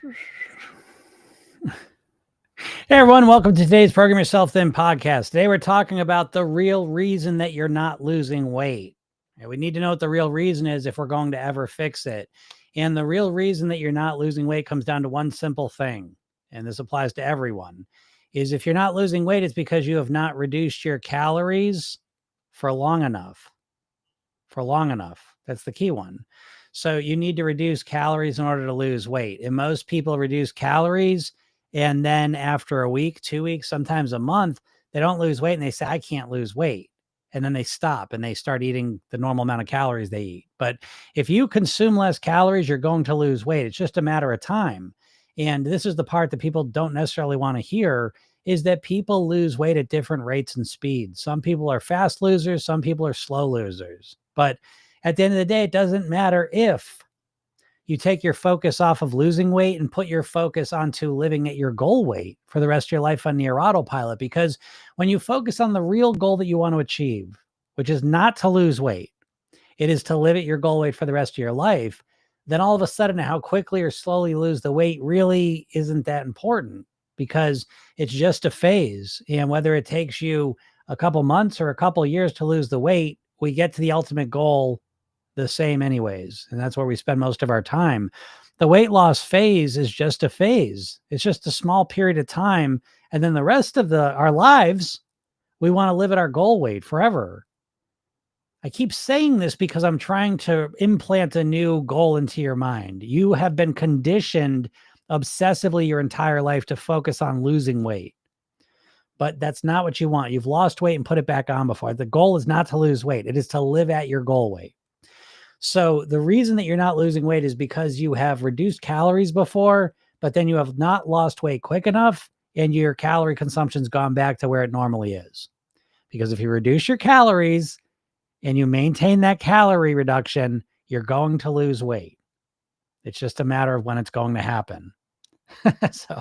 Hey everyone, welcome to today's Program Yourself Thin podcast. Today we're talking about the real reason that you're not losing weight. And we need to know what the real reason is if we're going to ever fix it. And the real reason that you're not losing weight comes down to one simple thing, and this applies to everyone, is if you're not losing weight, it's because you have not reduced your calories for long enough. For long enough. That's the key one. So you need to reduce calories in order to lose weight. And most people reduce calories, and then after a week, 2 weeks, sometimes a month, they don't lose weight and they say, I can't lose weight. And then they stop and they start eating the normal amount of calories they eat. But if you consume less calories, you're going to lose weight. It's just a matter of time. And this is the part that people don't necessarily want to hear, is that people lose weight at different rates and speeds. Some people are fast losers, some people are slow losers. But at the end of the day, it doesn't matter if you take your focus off of losing weight and put your focus onto living at your goal weight for the rest of your life on near autopilot. Because when you focus on the real goal that you want to achieve, which is not to lose weight, it is to live at your goal weight for the rest of your life, then all of a sudden how quickly or slowly you lose the weight really isn't that important, because it's just a phase. And whether it takes you a couple months or a couple years to lose the weight, we get to the ultimate goal the same anyways. And that's where we spend most of our time. The weight loss phase is just a phase. It's just a small period of time. And then the rest of our lives, we want to live at our goal weight forever. I keep saying this because I'm trying to implant a new goal into your mind. You have been conditioned obsessively your entire life to focus on losing weight. But that's not what you want. You've lost weight and put it back on before. The goal is not to lose weight. It is to live at your goal weight. So the reason that you're not losing weight is because you have reduced calories before, but then you have not lost weight quick enough and your calorie consumption's gone back to where it normally is. Because if you reduce your calories and you maintain that calorie reduction, you're going to lose weight. It's just a matter of when it's going to happen. So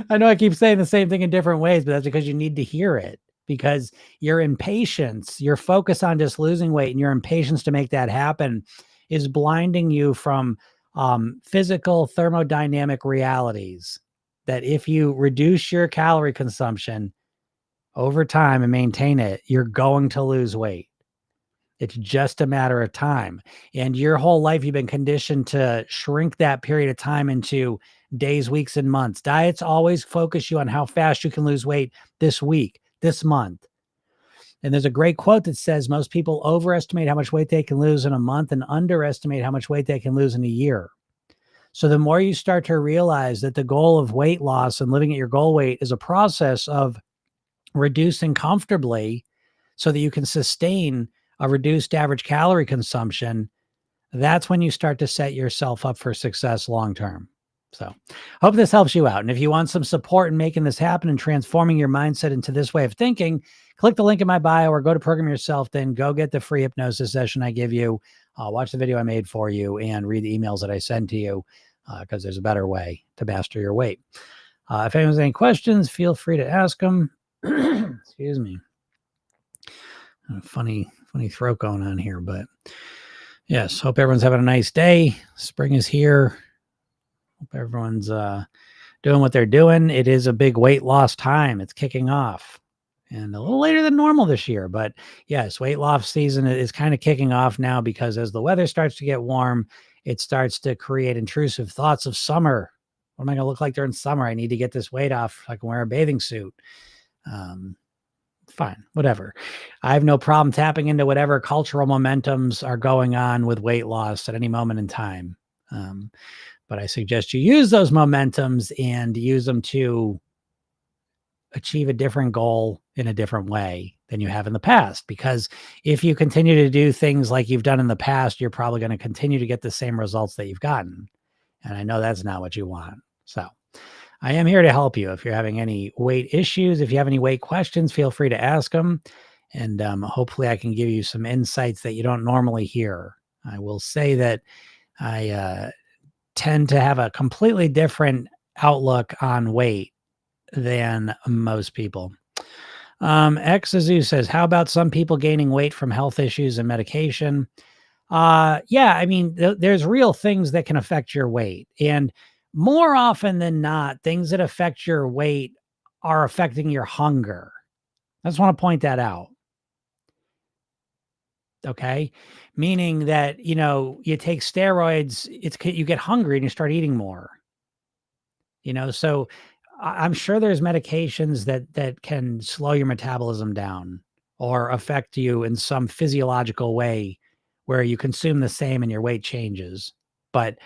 I know I keep saying the same thing in different ways, but that's because you need to hear it. Because your impatience, your focus on just losing weight and your impatience to make that happen is blinding you from physical thermodynamic realities. That if you reduce your calorie consumption over time and maintain it, you're going to lose weight. It's just a matter of time. And your whole life, you've been conditioned to shrink that period of time into days, weeks, and months. Diets always focus you on how fast you can lose weight this week, this month. And there's a great quote that says most people overestimate how much weight they can lose in a month and underestimate how much weight they can lose in a year. So the more you start to realize that the goal of weight loss and living at your goal weight is a process of reducing comfortably so that you can sustain a reduced average calorie consumption, that's when you start to set yourself up for success long-term. So hope this helps you out. And if you want some support in making this happen and transforming your mindset into this way of thinking, click the link in my bio or go to Program Yourself, then go get the free hypnosis session I give you, watch the video I made for you, and read the emails that I send to you, because there's a better way to master your weight. If anyone has any questions, feel free to ask them. Excuse me. Funny throat going on here, but yes, hope everyone's having a nice day. Spring is here. Hope everyone's doing what they're doing. It is a big weight loss time. It's kicking off, and a little later than normal this year. But yes, weight loss season is kind of kicking off now, because as the weather starts to get warm, it starts to create intrusive thoughts of summer. What am I going to look like during summer? I need to get this weight off. I can wear a bathing suit. Fine, whatever. I have no problem tapping into whatever cultural momentums are going on with weight loss at any moment in time. But I suggest you use those momentums and use them to achieve a different goal in a different way than you have in the past. Because if you continue to do things like you've done in the past, you're probably going to continue to get the same results that you've gotten. And I know that's not what you want. So I am here to help you. If you're having any weight issues, if you have any weight questions, feel free to ask them. And hopefully I can give you some insights that you don't normally hear. I will say that I tend to have a completely different outlook on weight than most people. Xazu says, how about some people gaining weight from health issues and medication? Yeah, I mean, there's real things that can affect your weight. And More often than not, things that affect your weight are affecting your hunger. I just want to point that out. Okay. Meaning that, you take steroids, you get hungry and you start eating more, so I'm sure there's medications that can slow your metabolism down or affect you in some physiological way where you consume the same and your weight changes. But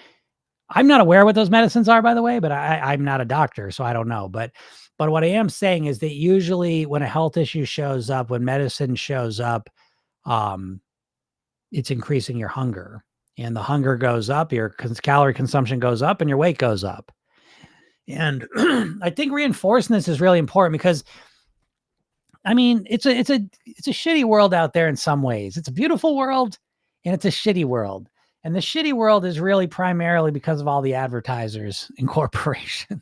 I'm not aware what those medicines are, by the way, but I'm not a doctor, so I don't know. But what I am saying is that usually when a health issue shows up, when medicine shows up, um, it's increasing your hunger. And the hunger goes up, your calorie consumption goes up, and your weight goes up. And I think reinforcing this is really important because I mean, it's a shitty world out there in some ways. It's a beautiful world and it's a shitty world. And the shitty world is really primarily because of all the advertisers and corporations.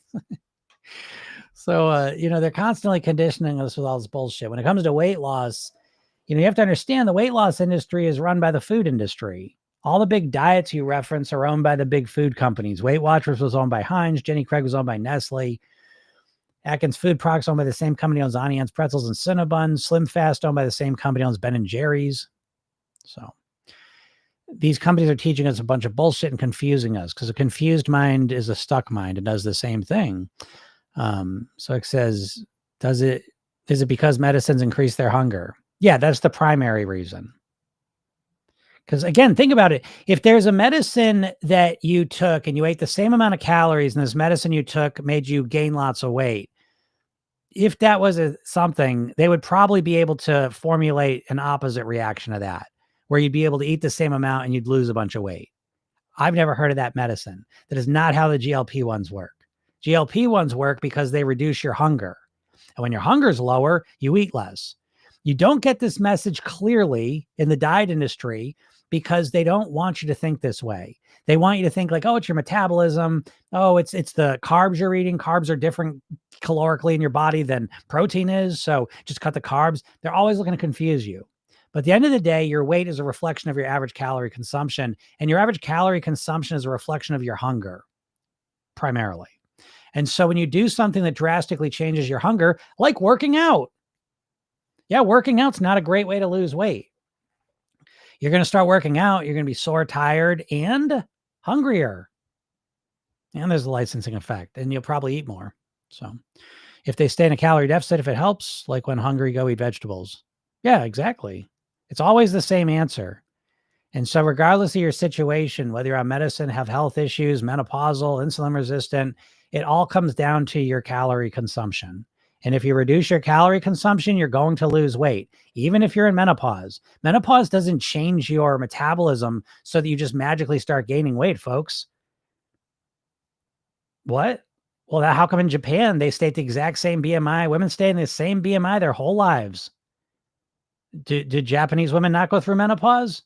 So they're constantly conditioning us with all this bullshit. When it comes to weight loss, you have to understand the weight loss industry is run by the food industry. All the big diets you reference are owned by the big food companies. Weight Watchers was owned by Heinz. Jenny Craig was owned by Nestle. Atkins Food Products owned by the same company owns Auntie Anne's Pretzels and Cinnabon. Slim Fast owned by the same company owns Ben and Jerry's. So these companies are teaching us a bunch of bullshit and confusing us because a confused mind is a stuck mind. It does the same thing. So it says, is it because medicines increase their hunger? Yeah, that's the primary reason. Because again, think about it. If there's a medicine that you took and you ate the same amount of calories and this medicine you took made you gain lots of weight, if that was something, they would probably be able to formulate an opposite reaction to that, where you'd be able to eat the same amount and you'd lose a bunch of weight. I've never heard of that medicine. That is not how the GLP-1s work. GLP-1s work because they reduce your hunger. And when your hunger is lower, you eat less. You don't get this message clearly in the diet industry because they don't want you to think this way. They want you to think like, oh, it's your metabolism. Oh, it's the carbs you're eating. Carbs are different calorically in your body than protein is. So just cut the carbs. They're always looking to confuse you. But at the end of the day, your weight is a reflection of your average calorie consumption. And your average calorie consumption is a reflection of your hunger, primarily. And so when you do something that drastically changes your hunger, like working out, yeah, working out's not a great way to lose weight. You're going to start working out, you're going to be sore, tired, and hungrier. And there's a licensing effect, and you'll probably eat more. So if they stay in a calorie deficit, if it helps, like when hungry, go eat vegetables. Yeah, exactly. It's always the same answer. And so regardless of your situation, whether you're on medicine, have health issues, menopausal, insulin resistant, it all comes down to your calorie consumption. And if you reduce your calorie consumption, you're going to lose weight, even if you're in menopause. Menopause doesn't change your metabolism so that you just magically start gaining weight, folks. What? Well, how come in Japan they stay at the exact same BMI? Women stay in the same BMI their whole lives. Did Japanese women not go through menopause?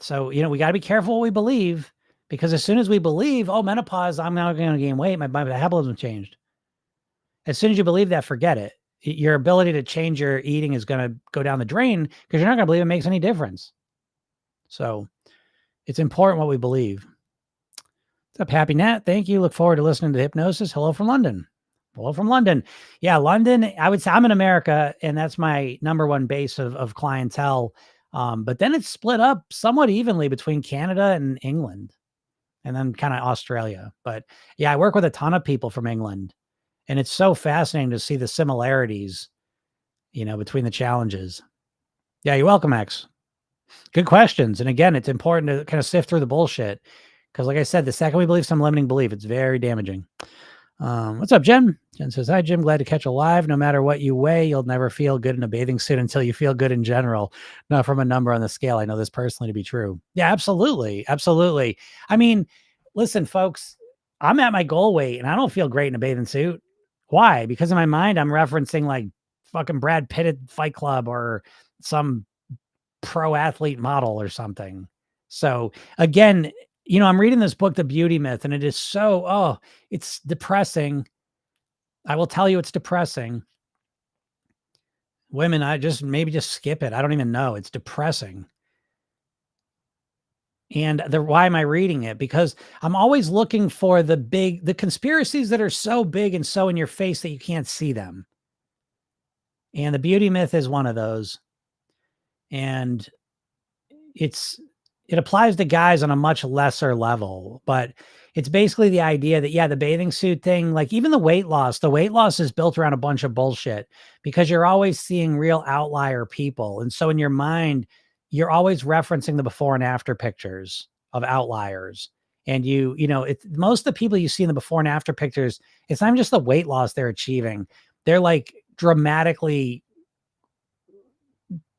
So, we got to be careful what we believe, because as soon as we believe, oh, menopause, I'm now going to gain weight, my metabolism changed. As soon as you believe that, forget it. Your ability to change your eating is going to go down the drain because you're not going to believe it makes any difference. So it's important what we believe. What's up, Happy Nat? Thank you. Look forward to listening to Hypnosis. Hello from London. Hello from London. Yeah, London, I would say I'm in America, and that's my number one base of clientele. But then it's split up somewhat evenly between Canada and England, and then kind of Australia. But yeah, I work with a ton of people from England, and it's so fascinating to see the similarities, between the challenges. Yeah, you're welcome, X. Good questions. And again, it's important to kind of sift through the bullshit because, like I said, the second we believe some limiting belief, it's very damaging. What's up, Jen? Jen says, hi, Jim. Glad to catch you live. No matter what you weigh, you'll never feel good in a bathing suit until you feel good in general, not from a number on the scale. I know this personally to be true. Yeah, absolutely. Absolutely. I mean, listen, folks, I'm at my goal weight and I don't feel great in a bathing suit. Why? Because in my mind, I'm referencing like fucking Brad Pitt at Fight Club or some pro athlete model or something. So again, I'm reading this book, The Beauty Myth, and it is it's depressing. I will tell you it's depressing. Women, maybe just skip it. I don't even know. It's depressing. And why am I reading it? Because I'm always looking for the conspiracies that are so big and so in your face that you can't see them. And the beauty myth is one of those. And it applies to guys on a much lesser level, but it's basically the idea that, yeah, the bathing suit thing, like even the weight loss is built around a bunch of bullshit because you're always seeing real outlier people. And so in your mind, you're always referencing the before and after pictures of outliers. And most of the people you see in the before and after pictures, it's not even just the weight loss they're achieving. They're like dramatically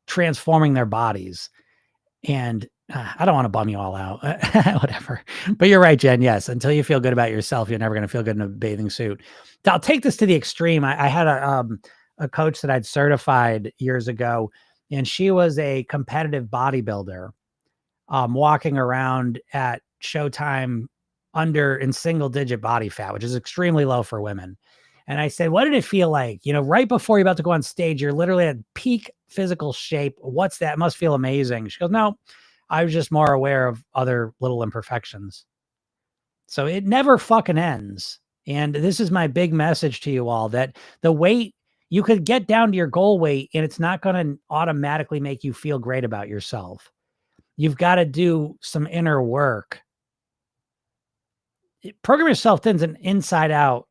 transforming their bodies. And I don't want to bum you all out, whatever. But you're right, Jen. Yes, until you feel good about yourself, you're never going to feel good in a bathing suit. I'll take this to the extreme. I had a coach that I'd certified years ago, and she was a competitive bodybuilder, walking around at Showtime in single digit body fat, which is extremely low for women. And I said, what did it feel like? Right before you're about to go on stage, you're literally at peak physical shape. What's that? It must feel amazing. She goes, no, I was just more aware of other little imperfections. So it never fucking ends. And this is my big message to you all, that the weight, you could get down to your goal weight and it's not going to automatically make you feel great about yourself. You've got to do some inner work. Program Yourself Thin's an inside out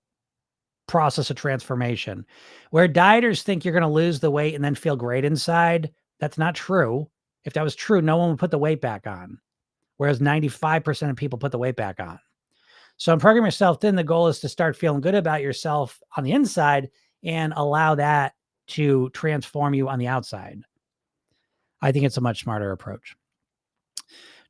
process of transformation. Where dieters think you're going to lose the weight and then feel great inside, that's not true. If that was true, no one would put the weight back on. Whereas 95% of people put the weight back on. So in Program Yourself Thin, the goal is to start feeling good about yourself on the inside and allow that to transform you on the outside. I think it's a much smarter approach.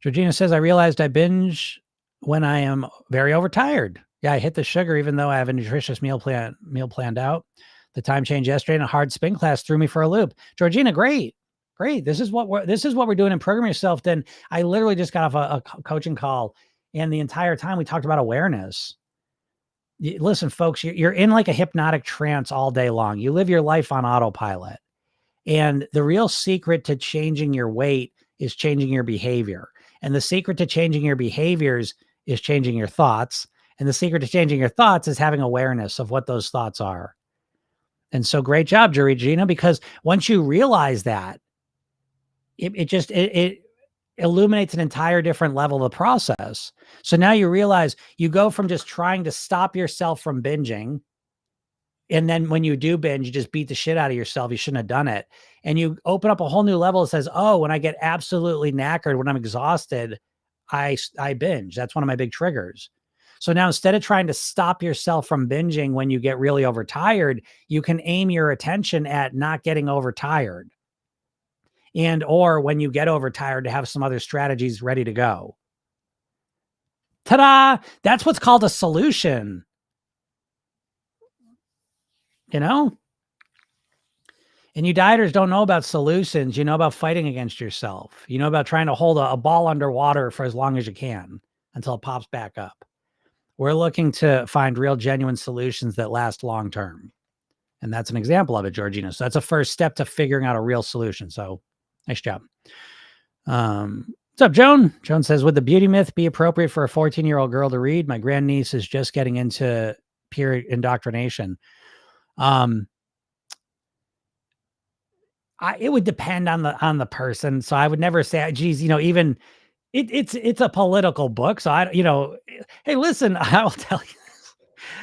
Georgina says, I realized I binge when I am very overtired. Yeah, I hit the sugar even though I have a nutritious meal planned out. The time change yesterday in a hard spin class threw me for a loop. Georgina, great. This is what we're doing in Program Yourself. Then I literally just got off a coaching call, and the entire time we talked about awareness. Listen, folks, you're in like a hypnotic trance all day long. You live your life on autopilot. And the real secret to changing your weight is changing your behavior. And the secret to changing your behaviors is changing your thoughts. And the secret to changing your thoughts is having awareness of what those thoughts are. And so great job, Georgina, because once you realize that, it illuminates an entire different level of the process. So now you realize you go from just trying to stop yourself from binging. And then when you do binge, you just beat the shit out of yourself. You shouldn't have done it. And you open up a whole new level that says, oh, when I get absolutely knackered, when I'm exhausted, I binge. That's one of my big triggers. So now instead of trying to stop yourself from binging when you get really overtired, you can aim your attention at not getting overtired. And or when you get overtired, to have some other strategies ready to go. Ta-da! That's what's called a solution. And you dieters don't know about solutions. You know about fighting against yourself. You know about trying to hold a ball underwater for as long as you can until it pops back up. We're looking to find real, genuine solutions that last long term. And that's an example of it, Georgina. So that's a first step to figuring out a real solution. So nice job. What's up, Joan? Joan says, would the beauty myth be appropriate for a 14-year-old girl to read? My grandniece is just getting into peer indoctrination. It would depend on the person. So I would never say, geez, even it's a political book. So hey, listen, I will tell you this.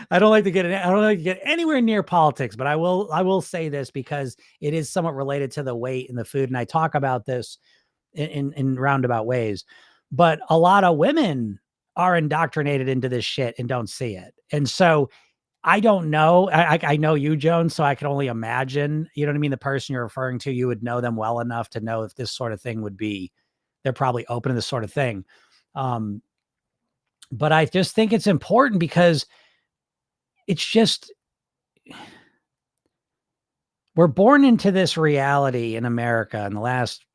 I don't like to get anywhere near politics, but I will say this because it is somewhat related to the weight and the food. And I talk about this in roundabout ways, but a lot of women are indoctrinated into this shit and don't see it. And so I don't know. I know you, Joan, so I can only imagine, you know what I mean? The person you're referring to, you would know them well enough to know if this sort of thing they're probably open to this sort of thing. But I just think it's important because it's just, we're born into this reality in America in the last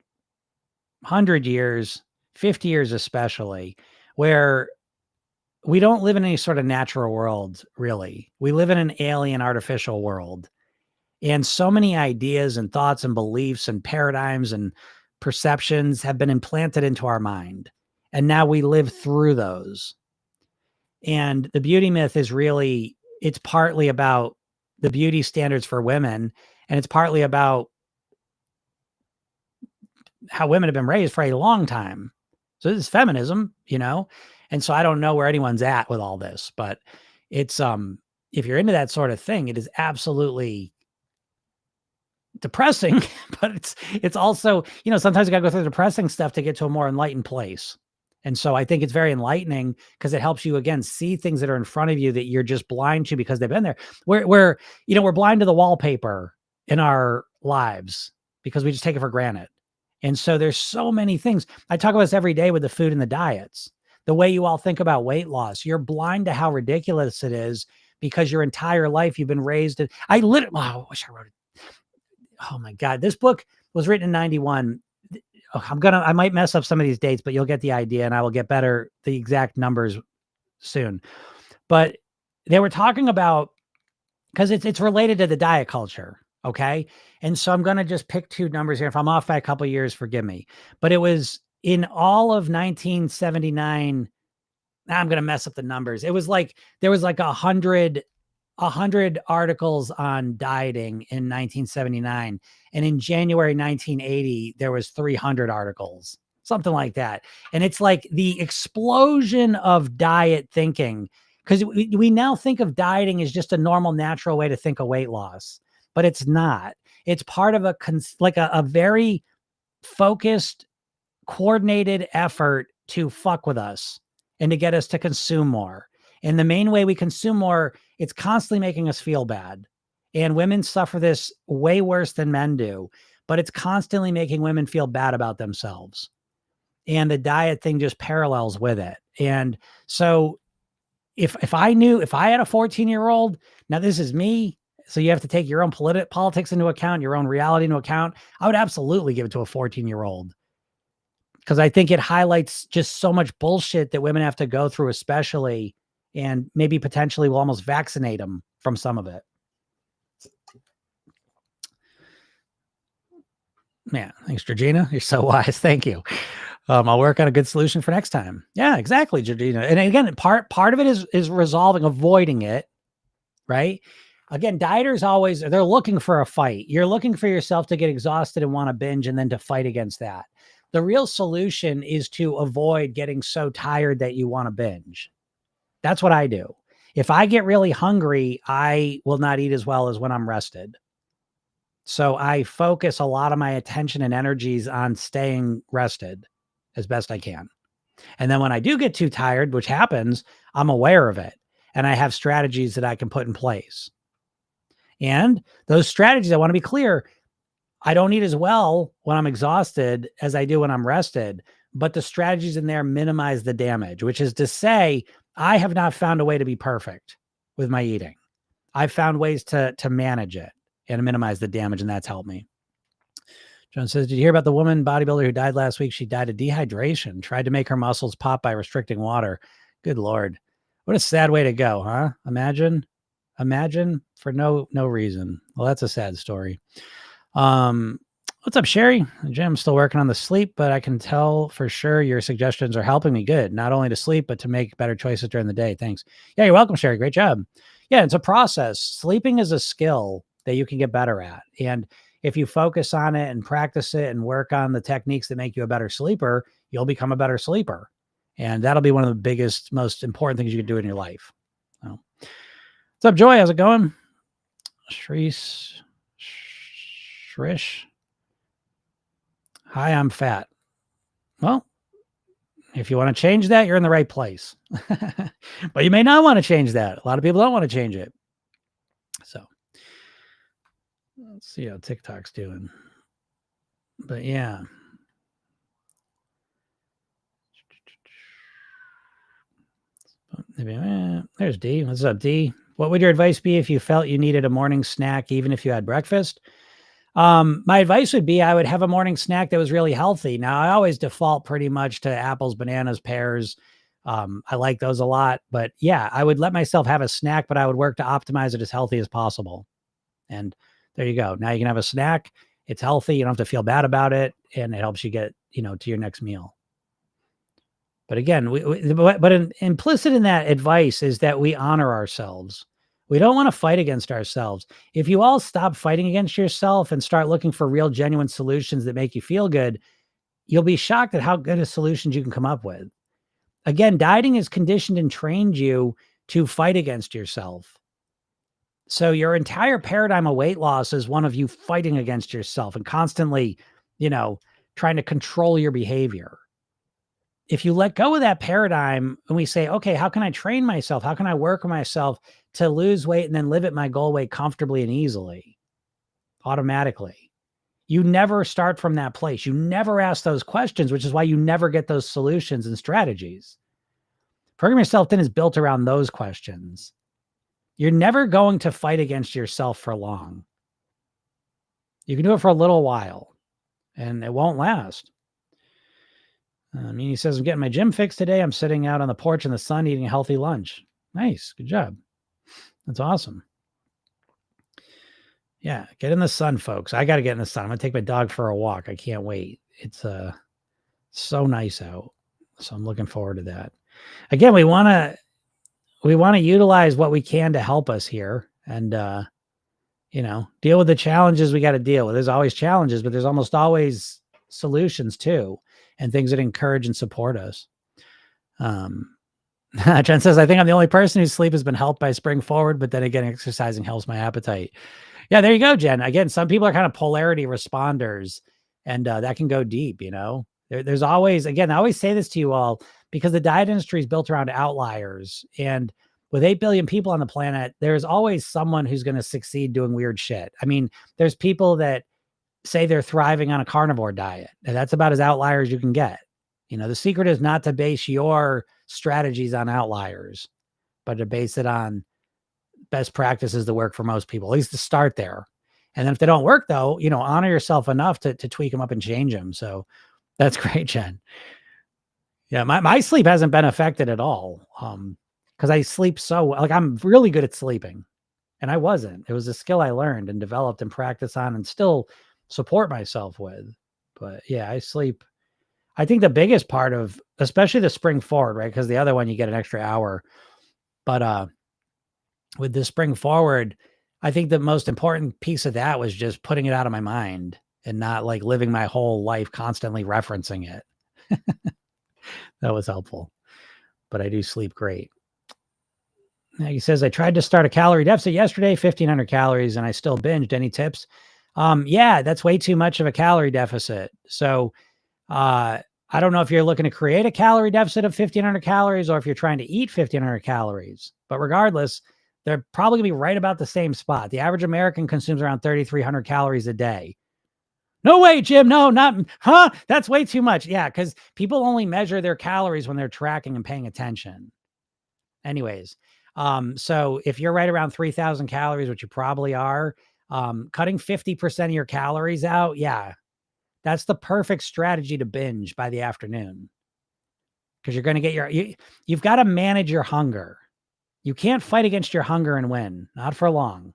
100 years, 50 years especially, where we don't live in any sort of natural world, really. We live in an alien artificial world. And so many ideas and thoughts and beliefs and paradigms and perceptions have been implanted into our mind. And now we live through those. And the beauty myth is really, it's partly about the beauty standards for women, and it's partly about how women have been raised for a long time. So this is feminism, and so I don't know where anyone's at with all this, but it's, if you're into that sort of thing, it is absolutely depressing, but it's also, sometimes you gotta go through the depressing stuff to get to a more enlightened place. And so I think it's very enlightening because it helps you, again, see things that are in front of you that you're just blind to because they've been there. We're blind to the wallpaper in our lives because we just take it for granted. And so there's so many things. I talk about this every day with the food and the diets. The way you all think about weight loss, you're blind to how ridiculous it is because your entire life you've been raised. I wish I wrote it. Oh my God. This book was written in 91. I might mess up some of these dates, but you'll get the idea, and I will get the exact numbers soon. But they were talking about, because it's related to the diet culture. Okay. And so I'm going to just pick two numbers here. If I'm off by a couple of years, forgive me. But it was in all of 1979. I'm going to mess up the numbers. It was like, there was like 100 articles on dieting in 1979. And in January 1980, there was 300 articles, something like that. And it's like the explosion of diet thinking, because we now think of dieting as just a normal, natural way to think of weight loss, but it's not. It's part of a very focused, coordinated effort to fuck with us and to get us to consume more. And the main way we consume more, it's constantly making us feel bad. And women suffer this way worse than men do, but it's constantly making women feel bad about themselves. And the diet thing just parallels with it. And so if I had a 14-year-old, now this is me, so you have to take your own politics into account, your own reality into account, I would absolutely give it to a 14-year-old. Because I think it highlights just so much bullshit that women have to go through, especially, and maybe potentially will almost vaccinate them from some of it. Yeah. Thanks, Georgina. You're so wise. Thank you. I'll work on a good solution for next time. Yeah, exactly, Georgina. And again, part of it is resolving, avoiding it, right? Again, dieters they're looking for a fight. You're looking for yourself to get exhausted and want to binge and then to fight against that. The real solution is to avoid getting so tired that you want to binge. That's what I do. If I get really hungry, I will not eat as well as when I'm rested. So I focus a lot of my attention and energies on staying rested as best I can. And then when I do get too tired, which happens, I'm aware of it. And I have strategies that I can put in place. And those strategies, I want to be clear, I don't eat as well when I'm exhausted as I do when I'm rested, but the strategies in there minimize the damage, which is to say, I have not found a way to be perfect with my eating. I've found ways to manage it and minimize the damage, and that's helped me. John says, did you hear about the woman bodybuilder who died last week? She died of dehydration, tried to make her muscles pop by restricting water. Good Lord. What a sad way to go, huh? Imagine for no reason. Well, that's a sad story. What's up, Sherry? Jim, still working on the sleep, but I can tell for sure your suggestions are helping me good, not only to sleep, but to make better choices during the day. Thanks. Yeah, you're welcome, Sherry. Great job. Yeah, it's a process. Sleeping is a skill that you can get better at. And if you focus on it and practice it and work on the techniques that make you a better sleeper, you'll become a better sleeper. And that'll be one of the biggest, most important things you can do in your life. So, what's up, Joy? How's it going? Shrish. Hi, I'm fat. Well, if you want to change that, you're in the right place. But you may not want to change that. A lot of people don't want to change it. So let's see how TikTok's doing. But yeah. There's D. What's up, D? What would your advice be if you felt you needed a morning snack, even if you had breakfast? My advice would be I would have a morning snack that was really healthy. Now, I always default pretty much to apples, bananas, pears. I like those a lot. But yeah, I would let myself have a snack, but I would work to optimize it as healthy as possible. And there you go. Now you can have a snack. It's healthy. You don't have to feel bad about it. And it helps you get, to your next meal. But again, implicit in that advice is that we honor ourselves. We don't want to fight against ourselves. If you all stop fighting against yourself and start looking for real, genuine solutions that make you feel good, you'll be shocked at how good of solutions you can come up with. Again, dieting has conditioned and trained you to fight against yourself. So your entire paradigm of weight loss is one of you fighting against yourself and constantly, trying to control your behavior. If you let go of that paradigm and we say, okay, how can I train myself? How can I work on myself to lose weight and then live at my goal weight comfortably and easily, automatically? You never start from that place. You never ask those questions, which is why you never get those solutions and strategies. Program Yourself Thin is built around those questions. You're never going to fight against yourself for long. You can do it for a little while and it won't last. He says, I'm getting my gym fixed today. I'm sitting out on the porch in the sun eating a healthy lunch. Nice. Good job. That's awesome. Yeah. Get in the sun, folks. I got to get in the sun. I'm going to take my dog for a walk. I can't wait. It's so nice out. So I'm looking forward to that. Again, we want to utilize what we can to help us here and, deal with the challenges we got to deal with. There's always challenges, but there's almost always solutions too, and things that encourage and support us. Jen says, I think I'm the only person whose sleep has been helped by spring forward, but then again, exercising helps my appetite. Yeah, there you go, Jen. Again, some people are kind of polarity responders, and that can go deep, There's always, again, I always say this to you all, because the diet industry is built around outliers. And with 8 billion people on the planet, there's always someone who's going to succeed doing weird shit. I mean, there's people that say they're thriving on a carnivore diet, and that's about as outlier as you can get. The secret is not to base your strategies on outliers, but to base it on best practices that work for most people, at least to start there. And then if they don't work though, honor yourself enough to tweak them up and change them. So that's great, Jen. Yeah. My sleep hasn't been affected at all. Cause I sleep I'm really good at sleeping, and I wasn't. It was a skill I learned and developed and practiced on and still support myself with. But yeah, I sleep. I think the biggest part of, especially the spring forward, right? Because the other one, you get an extra hour. But with the spring forward, I think the most important piece of that was just putting it out of my mind and not like living my whole life constantly referencing it. That was helpful. But I do sleep great. He says, I tried to start a calorie deficit yesterday, 1,500 calories, and I still binged. Any tips? Yeah, that's way too much of a calorie deficit. So I don't know if you're looking to create a calorie deficit of 1,500 calories or if you're trying to eat 1,500 calories. But regardless, they're probably going to be right about the same spot. The average American consumes around 3,300 calories a day. No way, Jim. No, not, that's way too much. Yeah, because people only measure their calories when they're tracking and paying attention. Anyways, so if you're right around 3,000 calories, which you probably are, cutting 50% of your calories out, yeah, that's the perfect strategy to binge by the afternoon. Because you're going to get you've got to manage your hunger. You can't fight against your hunger and win, not for long.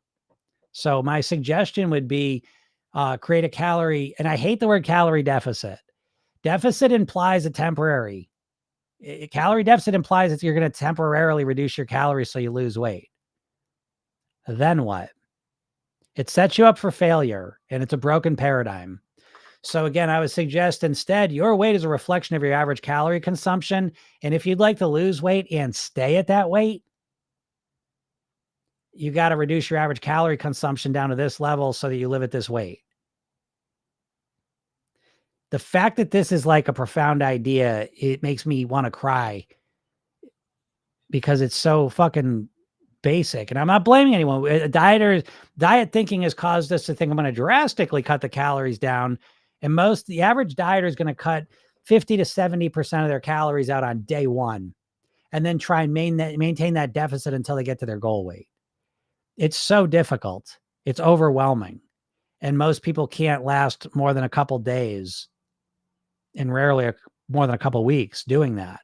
So my suggestion would be create a calorie, and I hate the word calorie deficit. Deficit implies a temporary. Calorie deficit implies that you're going to temporarily reduce your calories so you lose weight. Then what? It sets you up for failure, and it's a broken paradigm. So again, I would suggest instead your weight is a reflection of your average calorie consumption. And if you'd like to lose weight and stay at that weight, you got to reduce your average calorie consumption down to this level so that you live at this weight. The fact that this is like a profound idea, it makes me want to cry because it's so fucking basic. And I'm not blaming anyone. Diet thinking has caused us to think I'm going to drastically cut the calories down. And the average dieter is going to cut 50 to 70% of their calories out on day one, and then try and maintain that deficit until they get to their goal weight. It's so difficult. It's overwhelming. And most people can't last more than a couple days, and rarely more than a couple weeks doing that.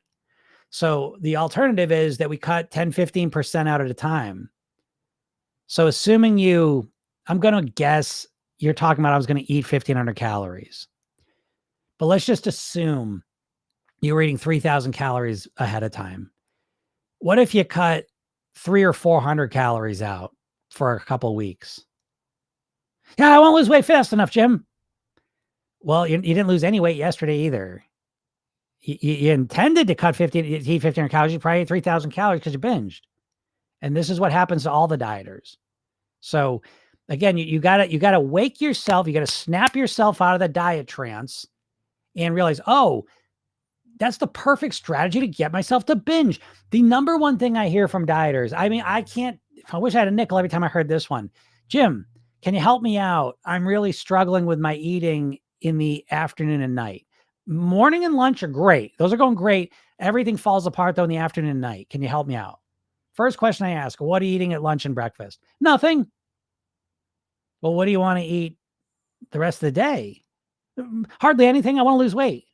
So the alternative is that we cut 10, 15% out at a time. So assuming I'm going to guess you're talking about I was going to eat 1,500 calories. But let's just assume you were eating 3,000 calories ahead of time. What if you cut 300 or 400 calories out for a couple weeks? Yeah, I won't lose weight fast enough, Jim. Well, you didn't lose any weight yesterday either. You intended to cut 1,500 calories. You probably ate 3,000 calories because you binged. And this is what happens to all the dieters. So again, you gotta wake yourself. You gotta snap yourself out of the diet trance and realize, oh, that's the perfect strategy to get myself to binge. The number one thing I hear from dieters, I mean, I wish I had a nickel every time I heard this one. Jim, can you help me out? I'm really struggling with my eating in the afternoon and night. Morning and lunch are great. Those are going great. Everything falls apart though in the afternoon and night. Can you help me out? First question I ask, what are you eating at lunch and breakfast? Nothing. Well, what do you want to eat the rest of the day? Hardly anything. I want to lose weight.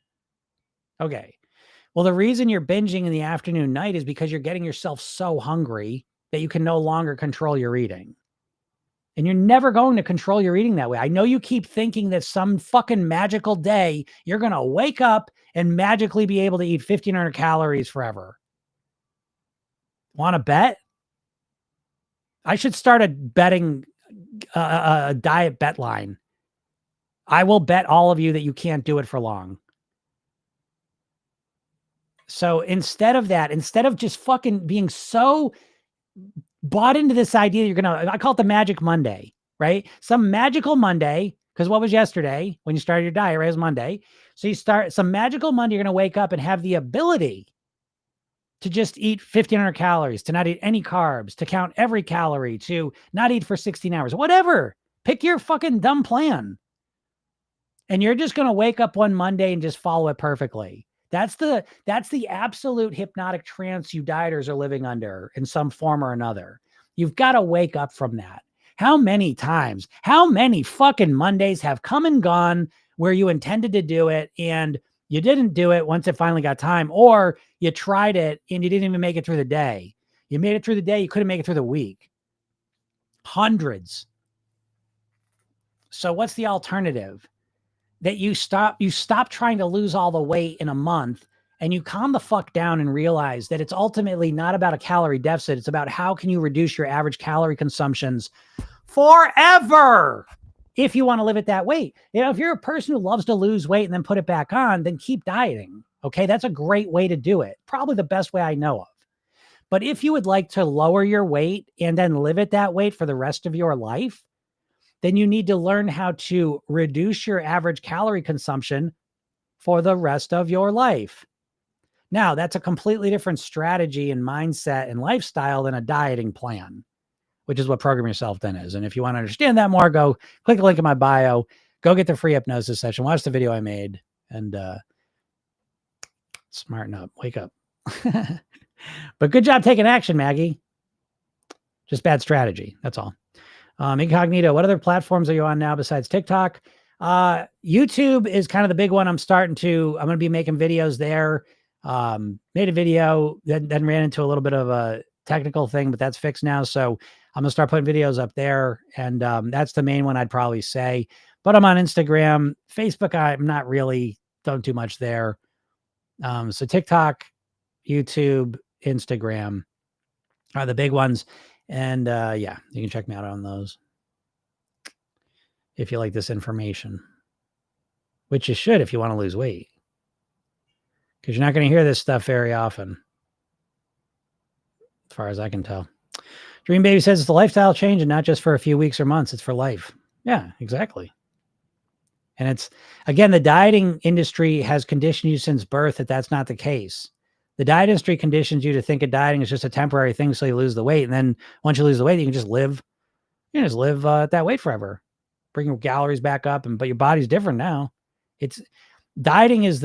Okay. Well, the reason you're binging in the afternoon night is because you're getting yourself so hungry that you can no longer control your eating. And you're never going to control your eating that way. I know you keep thinking that some fucking magical day you're going to wake up and magically be able to eat 1,500 calories forever. Want to bet? I should start a betting, a diet bet line. I will bet all of you that you can't do it for long. So instead of that, instead of just fucking being so bought into this idea, you're going to, I call it the magic Monday, right? Some magical Monday, because what was yesterday when you started your diet, right? It was Monday. So you start some magical Monday, you're going to wake up and have the ability to just eat 1,500 calories, to not eat any carbs, to count every calorie, to not eat for 16 hours, whatever. Pick your fucking dumb plan. And you're just going to wake up one Monday and just follow it perfectly. That's the absolute hypnotic trance you dieters are living under in some form or another. You've got to wake up from that. How many times, how many fucking Mondays have come and gone where you intended to do it and you didn't do it once it finally got time, or you tried it and you didn't even make it through the day. You made it through the day. You couldn't make it through the week. Hundreds. So what's the alternative? That you stop trying to lose all the weight in a month and you calm the fuck down and realize that it's ultimately not about a calorie deficit. It's about how can you reduce your average calorie consumptions forever if you want to live at that weight. You know, if you're a person who loves to lose weight and then put it back on, then keep dieting. Okay. That's a great way to do it. Probably the best way I know of. But if you would like to lower your weight and then live at that weight for the rest of your life, then you need to learn how to reduce your average calorie consumption for the rest of your life. Now, that's a completely different strategy and mindset and lifestyle than a dieting plan, which is what Program Yourself Thin is. And if you want to understand that more, go click the link in my bio, go get the free hypnosis session, watch the video I made, and smarten up, wake up. But good job taking action, Maggie. Just bad strategy. That's all. Incognito, what other platforms are you on now besides TikTok? YouTube is kind of the big one. I'm going to be making videos there. Made a video, then ran into a little bit of a technical thing, but that's fixed now. So I'm gonna start putting videos up there. And that's the main one I'd probably say. But I'm on Instagram. Facebook, I'm not really, don't do much there. So TikTok, YouTube, Instagram are the big ones. And yeah, you can check me out on those if you like this information, which you should if you want to lose weight, because you're not going to hear this stuff very often, as far as I can tell. Dream Baby says it's a lifestyle change and not just for a few weeks or months. It's for life. Yeah, exactly. And it's, again, the dieting industry has conditioned you since birth that that's not the case. The diet industry conditions you to think of dieting is just a temporary thing so you lose the weight. And then once you lose the weight, you can just live at that weight forever. Bring your calories back up, but your body's different now. It's dieting is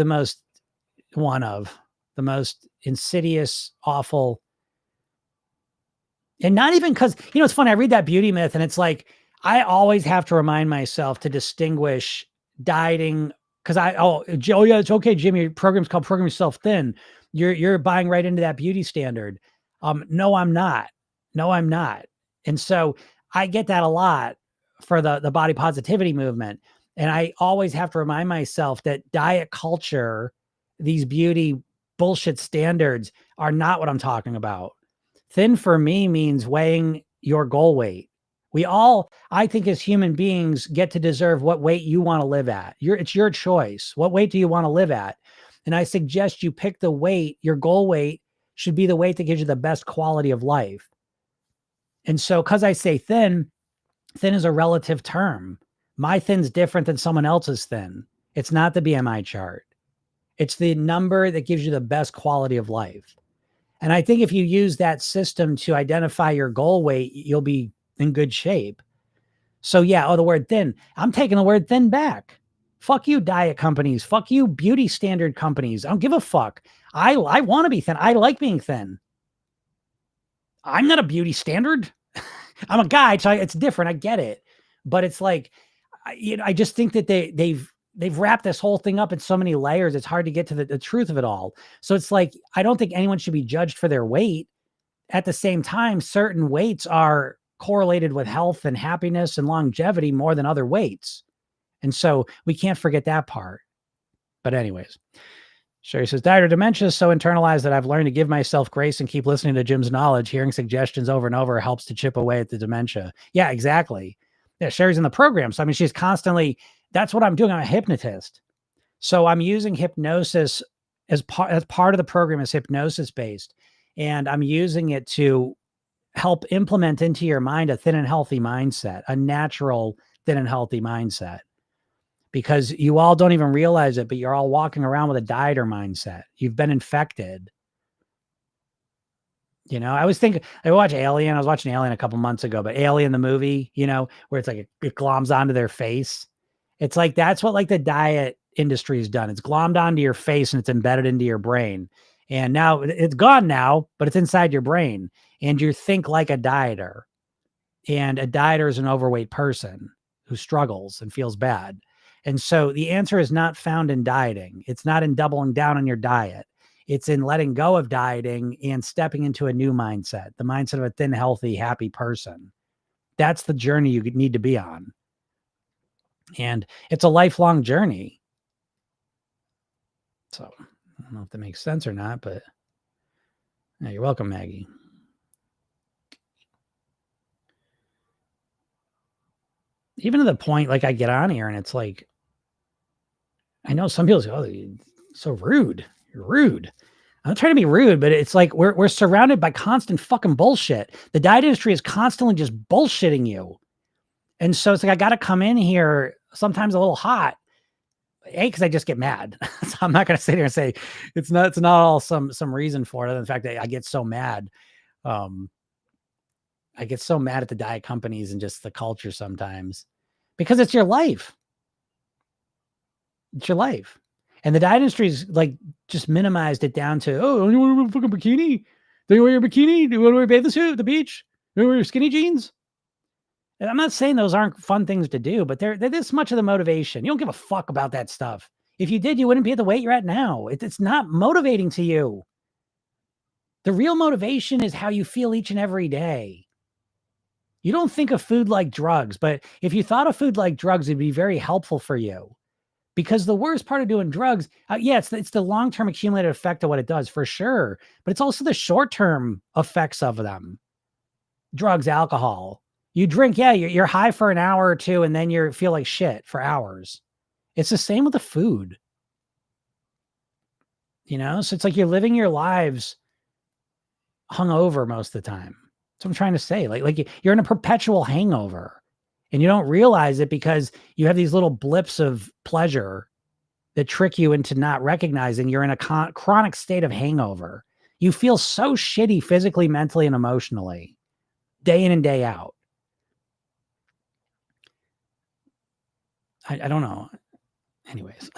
one of the most insidious, awful, and not even because, it's funny. I read that beauty myth and it's like, I always have to remind myself to distinguish dieting because yeah, it's okay, Jimmy. Your program's called Program Yourself Thin. You're buying right into that beauty standard. No, I'm not. And so I get that a lot for the body positivity movement. And I always have to remind myself that diet culture, these beauty bullshit standards are not what I'm talking about. Thin for me means weighing your goal weight. We all, I think, as human beings, get to deserve what weight you want to live at. It's your choice. What weight do you want to live at? And I suggest you pick the weight. Your goal weight should be the weight that gives you the best quality of life. And so, because I say thin is a relative term. My thin's different than someone else's thin. It's not the BMI chart. It's the number that gives you the best quality of life. And I think if you use that system to identify your goal weight, you'll be in good shape. So yeah, the word thin, I'm taking the word thin back. Fuck you, diet companies. Fuck you, beauty standard companies. I don't give a fuck. I want to be thin. I like being thin. I'm not a beauty standard. I'm a guy, so it's different. I get it. But it's like, I just think that they've wrapped this whole thing up in so many layers. It's hard to get to the truth of it all. So it's like, I don't think anyone should be judged for their weight. At the same time, certain weights are correlated with health and happiness and longevity more than other weights. And so we can't forget that part. But anyways, Sherry says, diet or dementia is so internalized that I've learned to give myself grace and keep listening to Jim's knowledge. Hearing suggestions over and over helps to chip away at the dementia. Yeah, exactly. Yeah, Sherry's in the program. So, I mean, she's constantly, that's what I'm doing. I'm a hypnotist. So I'm using hypnosis as part of the program is hypnosis based. And I'm using it to help implement into your mind a thin and healthy mindset, a natural thin and healthy mindset. Because you all don't even realize it, but you're all walking around with a dieter mindset. You've been infected. You know, I was thinking, I watched Alien. I was watching Alien a couple months ago, but Alien, the movie, you know, where it's like it gloms onto their face. It's like, that's what like the diet industry has done. It's glommed onto your face and it's embedded into your brain. And now it's gone now, but it's inside your brain. And you think like a dieter. And a dieter is an overweight person who struggles and feels bad. And so the answer is not found in dieting. It's not in doubling down on your diet. It's in letting go of dieting and stepping into a new mindset, the mindset of a thin, healthy, happy person. That's the journey you need to be on. And it's a lifelong journey. So I don't know if that makes sense or not, but yeah, you're welcome, Maggie. Even to the point, like I get on here and it's like, I know some people say, oh, you're so rude. You're rude. I'm not trying to be rude, but it's like we're surrounded by constant fucking bullshit. The diet industry is constantly just bullshitting you. And so it's like, I got to come in here sometimes a little hot. Because I just get mad. So I'm not going to sit here and say it's not all some reason for it. Other than the fact that I get so mad. I get so mad at the diet companies and just the culture sometimes because it's your life. It's your life. And the diet industry's like just minimized it down to, oh, you want to wear a fucking bikini? Do you wear your bikini? Do you want to wear a bathing suit at the beach? Do you wear your skinny jeans? And I'm not saying those aren't fun things to do, but they're this much of the motivation. You don't give a fuck about that stuff. If you did, you wouldn't be at the weight you're at now. It's not motivating to you. The real motivation is how you feel each and every day. You don't think of food like drugs, but if you thought of food like drugs, it'd be very helpful for you. Because the worst part of doing drugs, it's the long-term accumulated effect of what it does for sure. But it's also the short-term effects of them. Drugs, alcohol. You drink, you're high for an hour or two, and then you feel like shit for hours. It's the same with the food. You know, so it's like you're living your lives hungover most of the time. That's what I'm trying to say. Like you're in a perpetual hangover. And you don't realize it because you have these little blips of pleasure that trick you into not recognizing you're in a chronic state of hangover. You feel so shitty physically, mentally, and emotionally, day in and day out. I don't know. Anyways,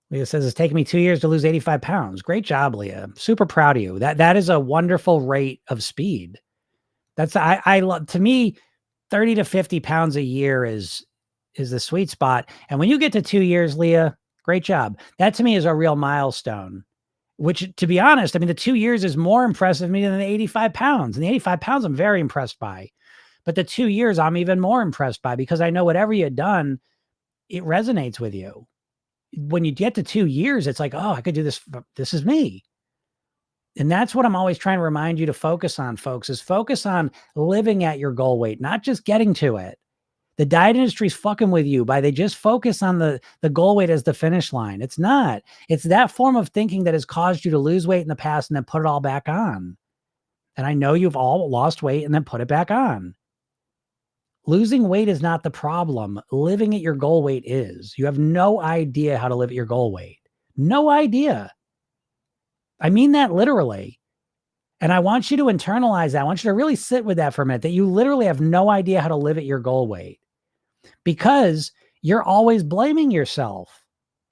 Leah says it's taken me 2 years to lose 85 pounds. Great job, Leah. Super proud of you. That is a wonderful rate of speed. That's I love, to me, 30 to 50 pounds a year is the sweet spot. And when you get to 2 years, Leah, great job. That to me is a real milestone, which, to be honest, I mean, the 2 years is more impressive to me than the 85 pounds. And the 85 pounds I'm very impressed by. But the 2 years I'm even more impressed by, because I know whatever you've done, it resonates with you. when you get to 2 years, it's like, oh, I could do this. This is me. And that's what I'm always trying to remind you to focus on, folks, is focus on living at your goal weight, not just getting to it. The diet industry is fucking with you by they just focus on the goal weight as the finish line. It's not. It's that form of thinking that has caused you to lose weight in the past and then put it all back on. And I know you've all lost weight and then put it back on. Losing weight is not the problem. Living at your goal weight is. You have no idea how to live at your goal weight. No idea. I mean that literally. And I want you to internalize that. I want you to really sit with that for a minute, that you literally have no idea how to live at your goal weight because you're always blaming yourself.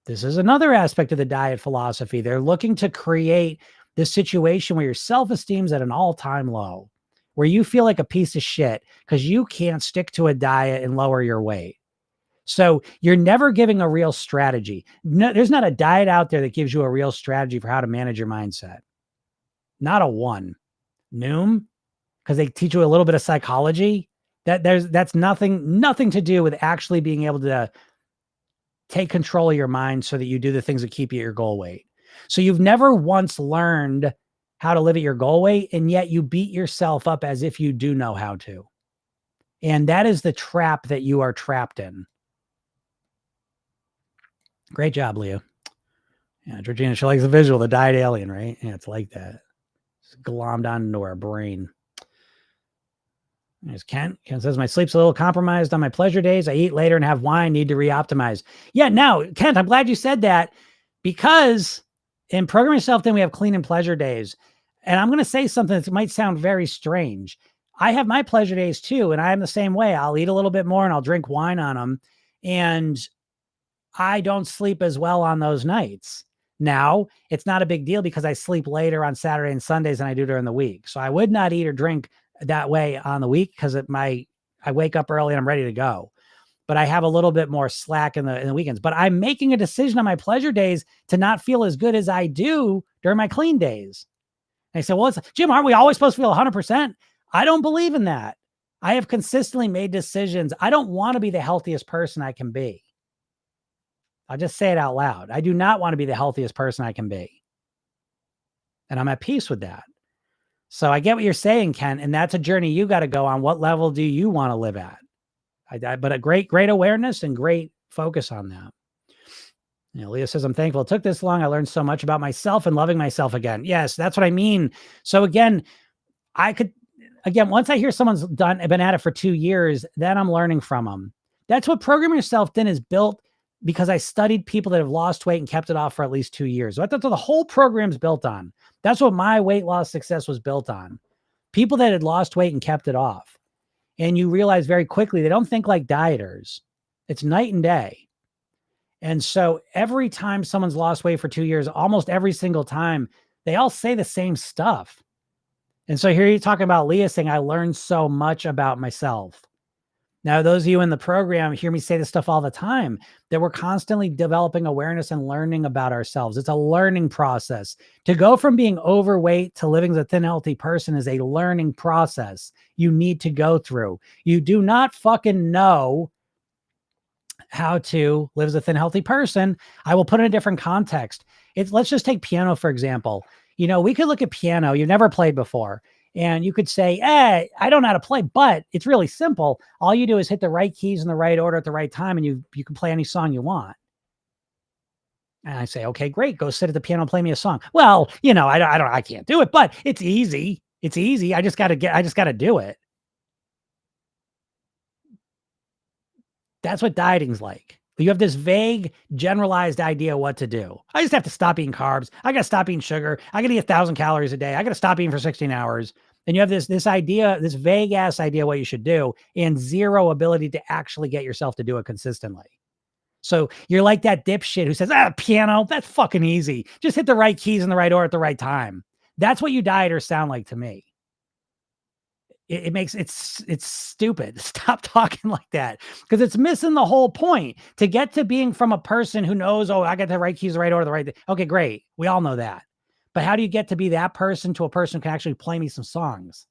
This is another aspect of the diet philosophy. They're looking to create this situation where your self-esteem is at an all-time low, where you feel like a piece of shit because you can't stick to a diet and lower your weight. So you're never giving a real strategy. No, there's not a diet out there that gives you a real strategy for how to manage your mindset. Not a one. Noom, because they teach you a little bit of psychology. That's nothing to do with actually being able to take control of your mind so that you do the things that keep you at your goal weight. So you've never once learned how to live at your goal weight, and yet you beat yourself up as if you do know how to. And that is the trap that you are trapped in. Great job, Leah. Yeah, Georgina, she likes the visual, the diet alien, right? Yeah, it's like that. It's glommed onto our brain. There's Kent. Kent says, my sleep's a little compromised on my pleasure days. I eat later and have wine, need to reoptimize. Yeah, now, Kent, I'm glad you said that because in Program Yourself, then we have clean and pleasure days. And I'm going to say something that might sound very strange. I have my pleasure days too, and I'm the same way. I'll eat a little bit more and I'll drink wine on them. And I don't sleep as well on those nights. Now, it's not a big deal because I sleep later on Saturday and Sundays than I do during the week. So I would not eat or drink that way on the week because I wake up early and I'm ready to go. But I have a little bit more slack in the weekends. But I'm making a decision on my pleasure days to not feel as good as I do during my clean days. And I said, well, Jim, aren't we always supposed to feel 100%? I don't believe in that. I have consistently made decisions. I don't want to be the healthiest person I can be. I'll just say it out loud. I do not want to be the healthiest person I can be. And I'm at peace with that. So I get what you're saying, Ken, and that's a journey you got to go on. What level do you want to live at? But a great awareness and great focus on that. You know, Leah says, I'm thankful it took this long. I learned so much about myself and loving myself again. Yes, that's what I mean. So again, once I hear someone's been at it for 2 years, then I'm learning from them. That's what Program Yourself then is built because I studied people that have lost weight and kept it off for at least 2 years. So that's what the whole program's built on. That's what my weight loss success was built on. People that had lost weight and kept it off. And you realize very quickly, they don't think like dieters. It's night and day. And so every time someone's lost weight for 2 years, almost every single time, they all say the same stuff. And so here you're talking about Leah saying, I learned so much about myself. Now, those of you in the program hear me say this stuff all the time, that we're constantly developing awareness and learning about ourselves. It's a learning process. To go from being overweight to living as a thin, healthy person is a learning process you need to go through. You do not fucking know how to live as a thin, healthy person. I will put in a different context. Let's just take piano, for example. You know, we could look at piano. You've never played before. And you could say, I don't know how to play, but it's really simple. All you do is hit the right keys in the right order at the right time, and you can play any song you want. And I say, okay, great. Go sit at the piano and play me a song. Well, you know, I can't do it, but it's easy. It's easy. I just got to do it. That's what dieting's like. You have this vague, generalized idea what to do. I just have to stop eating carbs. I got to stop eating sugar. I got to eat 1,000 calories a day. I got to stop eating for 16 hours. And you have this idea, this vague ass idea what you should do, and zero ability to actually get yourself to do it consistently. So you're like that dipshit who says, piano, that's fucking easy. Just hit the right keys in the right order at the right time. That's what you dieters sound like to me. It's stupid. Stop talking like that because it's missing the whole point. To get to being from a person who knows, I got the right keys, the right order, the right. Okay, great. We all know that. But how do you get to be that person to a person who can actually play me some songs?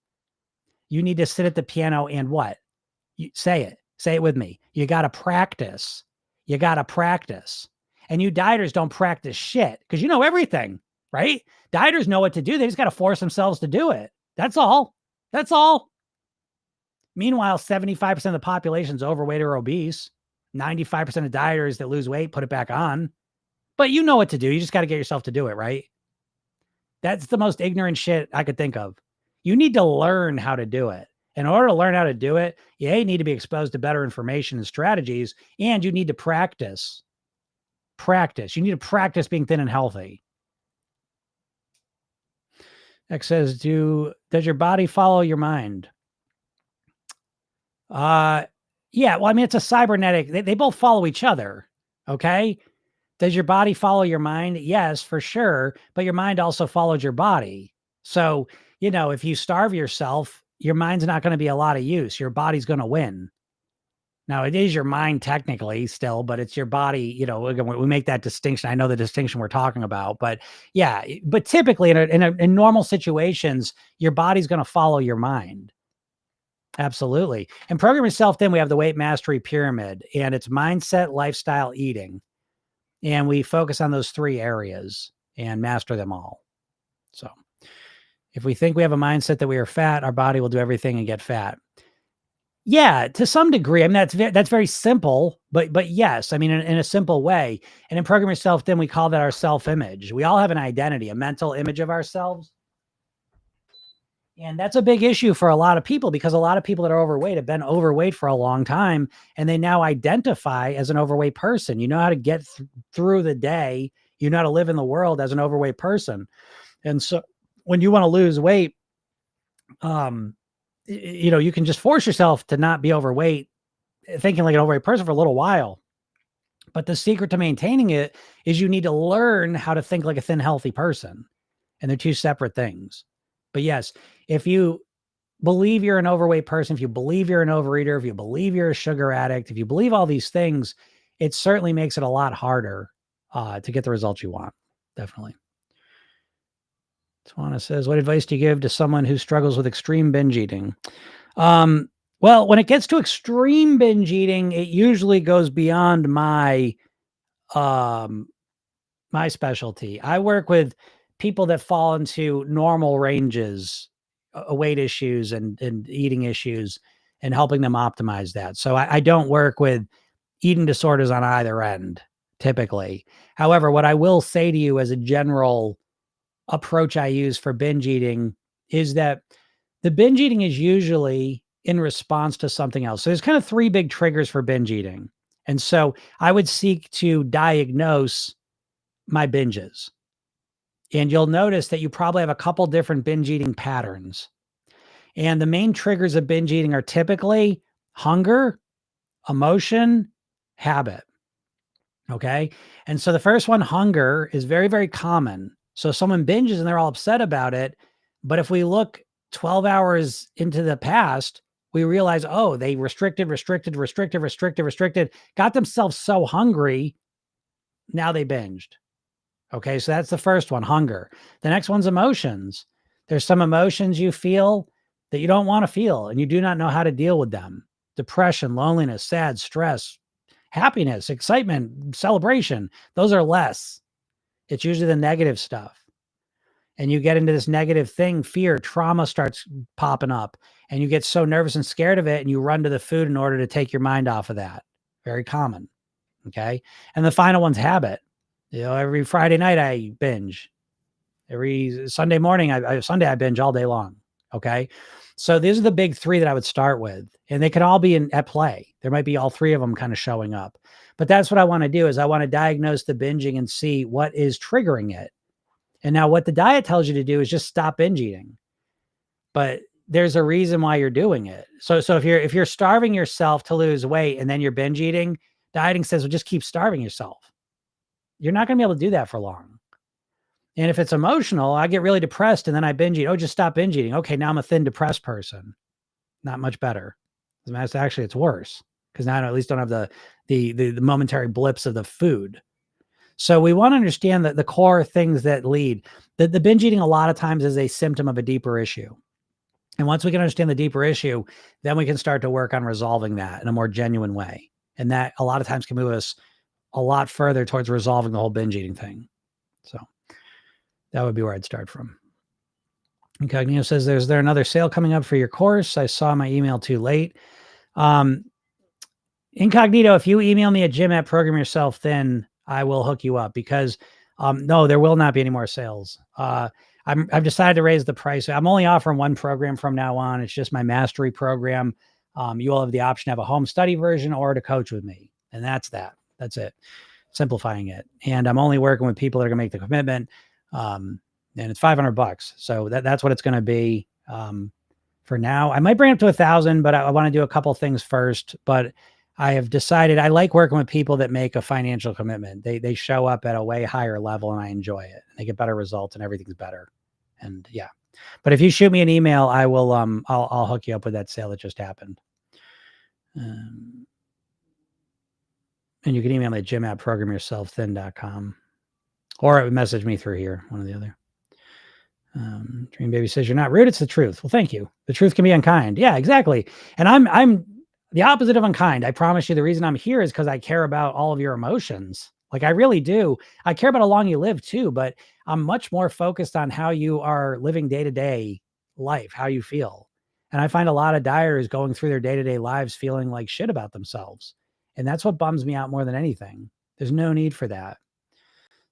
You need to sit at the piano and what? You say it with me. You got to practice. And you dieters don't practice shit because you know everything, right? Dieters know what to do. They just got to force themselves to do it. That's all. That's all. Meanwhile, 75% of the population is overweight or obese. 95% of dieters that lose weight put it back on. But you know what to do. You just got to get yourself to do it, right? That's the most ignorant shit I could think of. You need to learn how to do it. In order to learn how to do it, you need to be exposed to better information and strategies, and you need to practice. Practice. You need to practice being thin and healthy. X says, does your body follow your mind? Yeah, well, I mean, it's a cybernetic, they both follow each other. Okay. Does your body follow your mind? Yes, for sure. But your mind also follows your body. So, if you starve yourself, your mind's not going to be a lot of use. Your body's going to win. Now, it is your mind technically still, but it's your body. We make that distinction. I know the distinction we're talking about, but yeah, but typically in normal situations, your body's going to follow your mind. Absolutely. And Program Yourself Thin, we have the Weight Mastery Pyramid, and it's mindset, lifestyle, eating. And we focus on those 3 areas and master them all. So if we think we have a mindset that we are fat, our body will do everything and get fat. Yeah, to some degree. I mean, that's very simple, but yes, I mean, in a simple way. And in Program Yourself Thin, we call that our self-image. We all have an identity, a mental image of ourselves. And that's a big issue for a lot of people because a lot of people that are overweight have been overweight for a long time, and they now identify as an overweight person. You know how to get through the day. You know how to live in the world as an overweight person. And so when you want to lose weight, you can just force yourself to not be overweight, thinking like an overweight person for a little while. But the secret to maintaining it is you need to learn how to think like a thin, healthy person. And they're 2 separate things. But yes, if you believe you're an overweight person, if you believe you're an overeater, if you believe you're a sugar addict, if you believe all these things, it certainly makes it a lot harder to get the results you want. Definitely. Tawana says, what advice do you give to someone who struggles with extreme binge eating? Well, when it gets to extreme binge eating, it usually goes beyond my specialty. I work with people that fall into normal ranges, weight issues and eating issues, and helping them optimize that. So I don't work with eating disorders on either end, typically. However, what I will say to you as a general approach I use for binge eating is that the binge eating is usually in response to something else. So there's kind of 3 big triggers for binge eating. And so I would seek to diagnose my binges. And you'll notice that you probably have a couple different binge eating patterns. And the main triggers of binge eating are typically hunger, emotion, habit. Okay. And so the first one, hunger, is very, very common. So someone binges and they're all upset about it. But if we look 12 hours into the past, we realize, oh, they restricted, got themselves so hungry. Now they binged. Okay, so that's the first one, hunger. The next one's emotions. There's some emotions you feel that you don't want to feel, and you do not know how to deal with them. Depression, loneliness, sad, stress, happiness, excitement, celebration. Those are less. It's usually the negative stuff. And you get into this negative thing, fear, trauma starts popping up, and you get so nervous and scared of it, and you run to the food in order to take your mind off of that. Very common. Okay. And the final one's habit. Every Friday night I binge. Every Sunday morning, Sunday I binge all day long. Okay. So these are the big 3 that I would start with, and they could all be at play. There might be all 3 of them kind of showing up, but that's what I want to do is I want to diagnose the binging and see what is triggering it. And now what the diet tells you to do is just stop binge eating, but there's a reason why you're doing it. So if you're starving yourself to lose weight and then you're binge eating, dieting says, well, just keep starving yourself. You're not going to be able to do that for long. And if it's emotional, I get really depressed and then I binge eat. Oh, just stop binge eating. Okay, now I'm a thin, depressed person. Not much better. Actually, it's worse because now I at least don't have the momentary blips of the food. So we want to understand that the core things that lead. The binge eating a lot of times is a symptom of a deeper issue. And once we can understand the deeper issue, then we can start to work on resolving that in a more genuine way. And that a lot of times can move us a lot further towards resolving the whole binge eating thing. So that would be where I'd start from. Incognito says, "Is there another sale coming up for your course? I saw my email too late." Incognito, if you email me at jim@programyourselfthin, I will hook you up because no, there will not be any more sales. I've decided to raise the price. I'm only offering one program from now on. It's just my mastery program. You will have the option to have a home study version or to coach with me. And that's that. That's it. Simplifying it. And I'm only working with people that are going to make the commitment. And it's $500. So that's what it's going to be. For now, I might bring it up to 1,000, but I want to do a couple things first. But I have decided I like working with people that make a financial commitment. They show up at a way higher level and I enjoy it. They get better results and everything's better. And yeah, but if you shoot me an email, I will, I'll hook you up with that sale that just happened. And you can email me at jim@programyourselfthin.com or message me through here, one or the other. Dream Baby says, "You're not rude. It's the truth." Well, thank you. The truth can be unkind. Yeah, exactly. And I'm the opposite of unkind. I promise you the reason I'm here is because I care about all of your emotions. Like I really do. I care about how long you live too, but I'm much more focused on how you are living day-to-day life, how you feel. And I find a lot of dieters going through their day-to-day lives feeling like shit about themselves. And that's what bums me out more than anything. There's no need for that.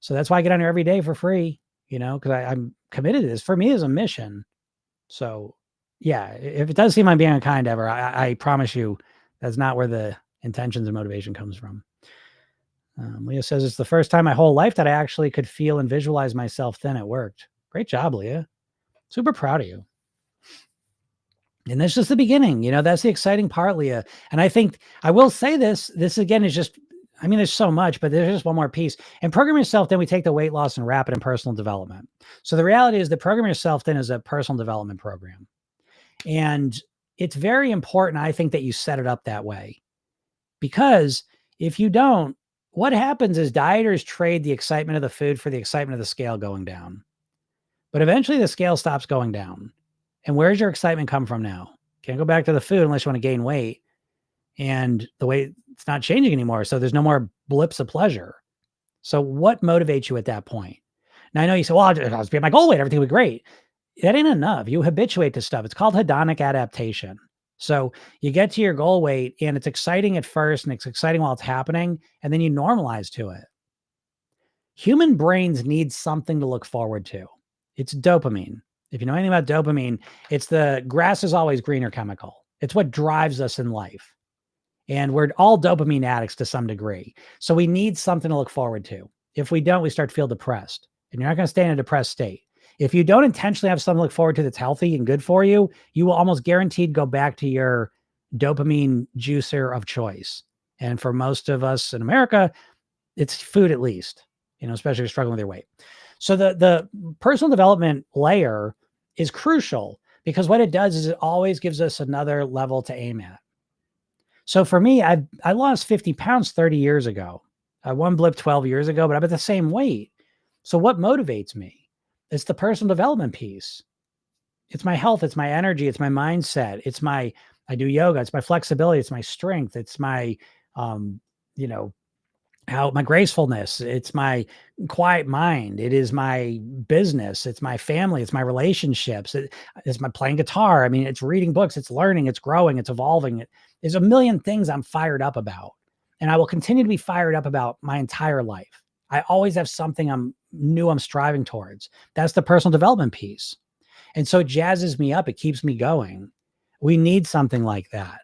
So that's why I get on here every day for free, because I'm committed to this. For me, is a mission. So yeah, if it does seem I'm being unkind ever, I promise you that's not where the intentions and motivation comes from. Leah says, "It's the first time my whole life that I actually could feel and visualize myself thin. It worked." Great job, Leah. Super proud of you. And that's just the beginning. That's the exciting part, Leah. And I think I will say this again is just, there's so much, but there's just one more piece. And Program Yourself Thin, we take the weight loss and wrap it in personal development. So the reality is that Program Yourself Thin is a personal development program. And it's very important, I think, that you set it up that way. Because if you don't, what happens is dieters trade the excitement of the food for the excitement of the scale going down. But eventually the scale stops going down. And where's your excitement come from now? Can't go back to the food unless you want to gain weight. And the weight, it's not changing anymore. So there's no more blips of pleasure. So what motivates you at that point? Now I know you say, well, I'll just be at my goal weight. Everything will be great. That ain't enough. You habituate to stuff. It's called hedonic adaptation. So you get to your goal weight and it's exciting at first and it's exciting while it's happening. And then you normalize to it. Human brains need something to look forward to. It's dopamine. If you know anything about dopamine, it's the grass is always greener chemical. It's what drives us in life. And we're all dopamine addicts to some degree. So we need something to look forward to. If we don't, we start to feel depressed. And you're not going to stay in a depressed state. If you don't intentionally have something to look forward to that's healthy and good for you, you will almost guaranteed go back to your dopamine juicer of choice. And for most of us in America, it's food at least, especially if you're struggling with your weight. So the personal development layer is crucial because what it does is it always gives us another level to aim at. So for me, I lost 50 pounds 30 years ago. I won blip 12 years ago, but I'm at the same weight. So what motivates me? It's the personal development piece. It's my health. It's my energy. It's my mindset. I do yoga. It's my flexibility. It's my strength. It's my, how my gracefulness. It's my quiet mind. It is my business. It's my family. It's my relationships. It's my playing guitar. It's reading books. It's learning. It's growing. It's evolving. There's a million things I'm fired up about. And I will continue to be fired up about my entire life. I always have something I'm striving towards. That's the personal development piece. And so it jazzes me up. It keeps me going. We need something like that.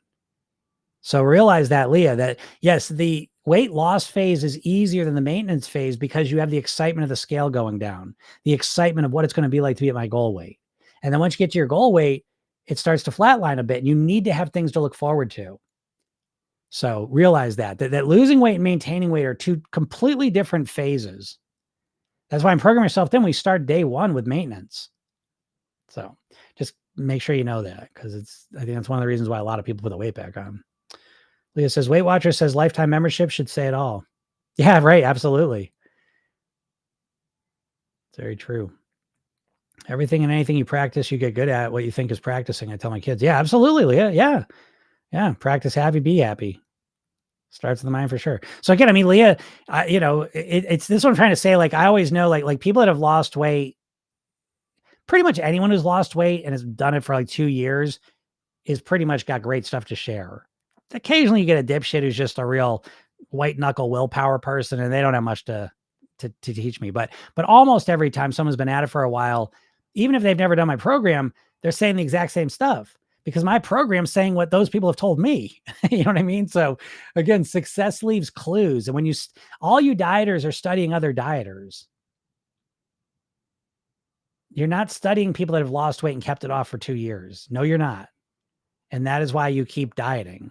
So realize that, Leah, that yes, the weight loss phase is easier than the maintenance phase because you have the excitement of the scale going down, the excitement of what it's going to be like to be at my goal weight. And then once you get to your goal weight, it starts to flatline a bit. And you need to have things to look forward to. So realize that losing weight and maintaining weight are two completely different phases. That's why in Program Yourself Thin, we start day one with maintenance. So just make sure you know that because I think that's one of the reasons why a lot of people put the weight back on. Leah says, Weight Watchers says lifetime membership should say it all. Yeah, right. Absolutely. It's very true. Everything and anything you practice, you get good at what you think is practicing. I tell my kids, yeah, absolutely, Leah. Yeah. Yeah. Practice happy, be happy. Starts with the mind for sure. So again, I mean, Leah, it's this is what I'm trying to say. Like I always know, like people that have lost weight, pretty much anyone who's lost weight and has done it for like 2 years is pretty much got great stuff to share. Occasionally you get a dipshit who's just a real white knuckle willpower person and they don't have much to teach me. But almost every time someone's been at it for a while, even if they've never done my program, they're saying the exact same stuff because my program's saying what those people have told me. You know what I mean? So again, success leaves clues. And when all you dieters are studying other dieters, you're not studying people that have lost weight and kept it off for 2 years. No, you're not. And that is why you keep dieting.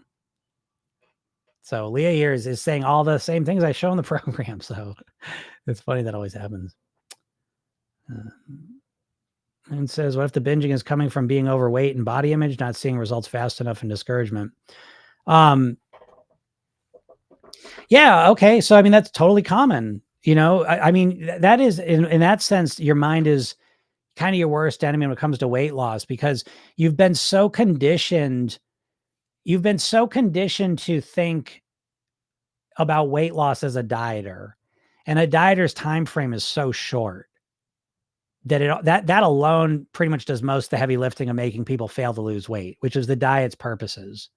So Leah here is saying all the same things I show in the program. So it's funny that always happens. And says, what if the binging is coming from being overweight and body image, not seeing results fast enough and discouragement? Yeah. Okay. So, I mean, that's totally common. I mean, that is in that sense, your mind is kind of your worst enemy when it comes to weight loss because you've been so conditioned to think about weight loss as a dieter, and a dieter's time frame is so short that that alone pretty much does most of the heavy lifting of making people fail to lose weight, which is the diet's purposes.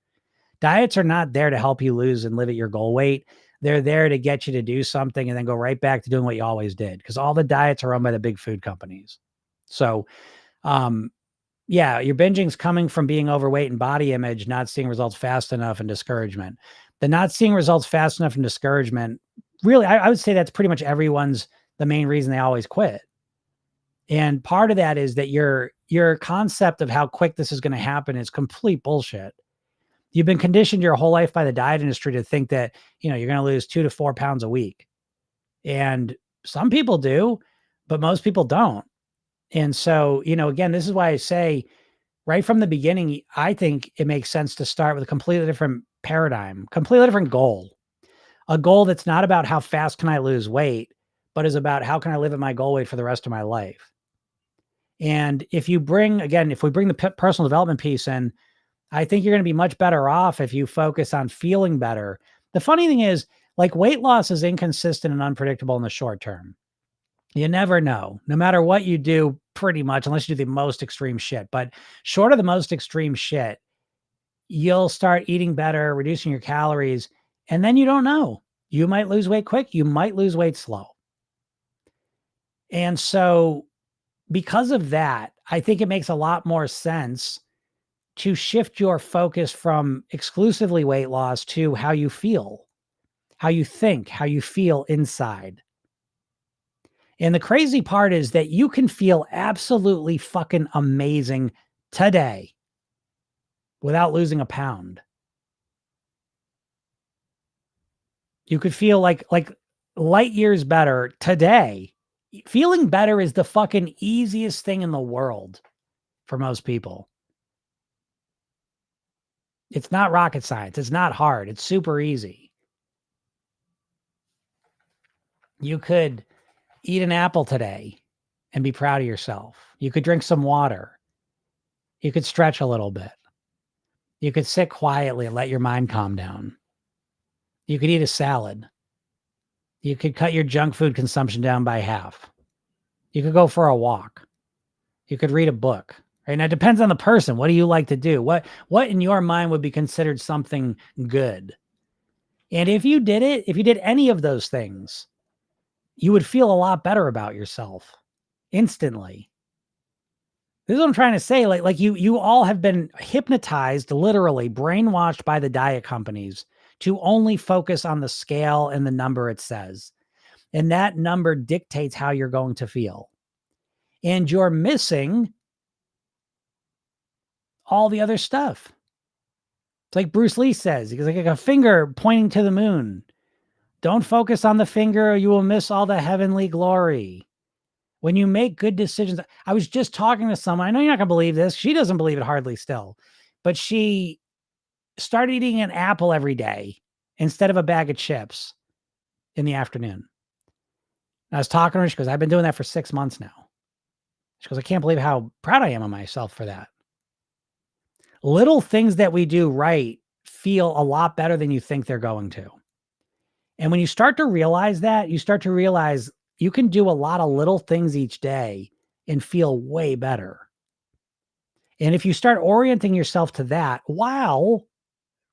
Diets are not there to help you lose and live at your goal weight. They're there to get you to do something and then go right back to doing what you always did, because all the diets are run by the big food companies. So, yeah, your binging's coming from being overweight and body image, not seeing results fast enough, and discouragement. The not seeing results fast enough and discouragement, really, I would say that's pretty much everyone's the main reason they always quit. And part of that is that your concept of how quick this is going to happen is complete bullshit. You've been conditioned your whole life by the diet industry to think that, you're going to lose 2 to 4 pounds a week. And some people do, but most people don't. And so, again, this is why I say right from the beginning, I think it makes sense to start with a completely different paradigm, completely different goal, a goal that's not about how fast can I lose weight, but is about how can I live at my goal weight for the rest of my life. And if we bring the personal development piece in, I think you're going to be much better off if you focus on feeling better. The funny thing is, like, weight loss is inconsistent and unpredictable in the short term. You never know, no matter what you do, pretty much, unless you do the most extreme shit. But short of the most extreme shit, you'll start eating better, reducing your calories, and then you don't know. You might lose weight quick. You might lose weight slow. And so because of that, I think it makes a lot more sense to shift your focus from exclusively weight loss to how you feel, how you think, how you feel inside. And the crazy part is that you can feel absolutely fucking amazing today without losing a pound. You could feel like light years better today. Feeling better is the fucking easiest thing in the world for most people. It's not rocket science. It's not hard. It's super easy. You could eat an apple today and be proud of yourself. You could drink some water. You could stretch a little bit. You could sit quietly and let your mind calm down. You could eat a salad. You could cut your junk food consumption down by half. You could go for a walk. You could read a book. Right? Now, it depends on the person. What do you like to do? What in your mind would be considered something good? And if you did any of those things, you would feel a lot better about yourself instantly. This is what I'm trying to say. Like you all have been hypnotized, literally brainwashed by the diet companies to only focus on the scale and the number it says. And that number dictates how you're going to feel. And you're missing all the other stuff. It's like Bruce Lee says, he's like a finger pointing to the moon. Don't focus on the finger or you will miss all the heavenly glory. When you make good decisions, I was just talking to someone. I know you're not going to believe this. She doesn't believe it hardly still, but she started eating an apple every day instead of a bag of chips in the afternoon. And I was talking to her. She goes, I've been doing that for 6 months now. She goes, I can't believe how proud I am of myself for that. Little things that we do right feel a lot better than you think they're going to. And when you start to realize that, you start to realize you can do a lot of little things each day and feel way better. And if you start orienting yourself to that while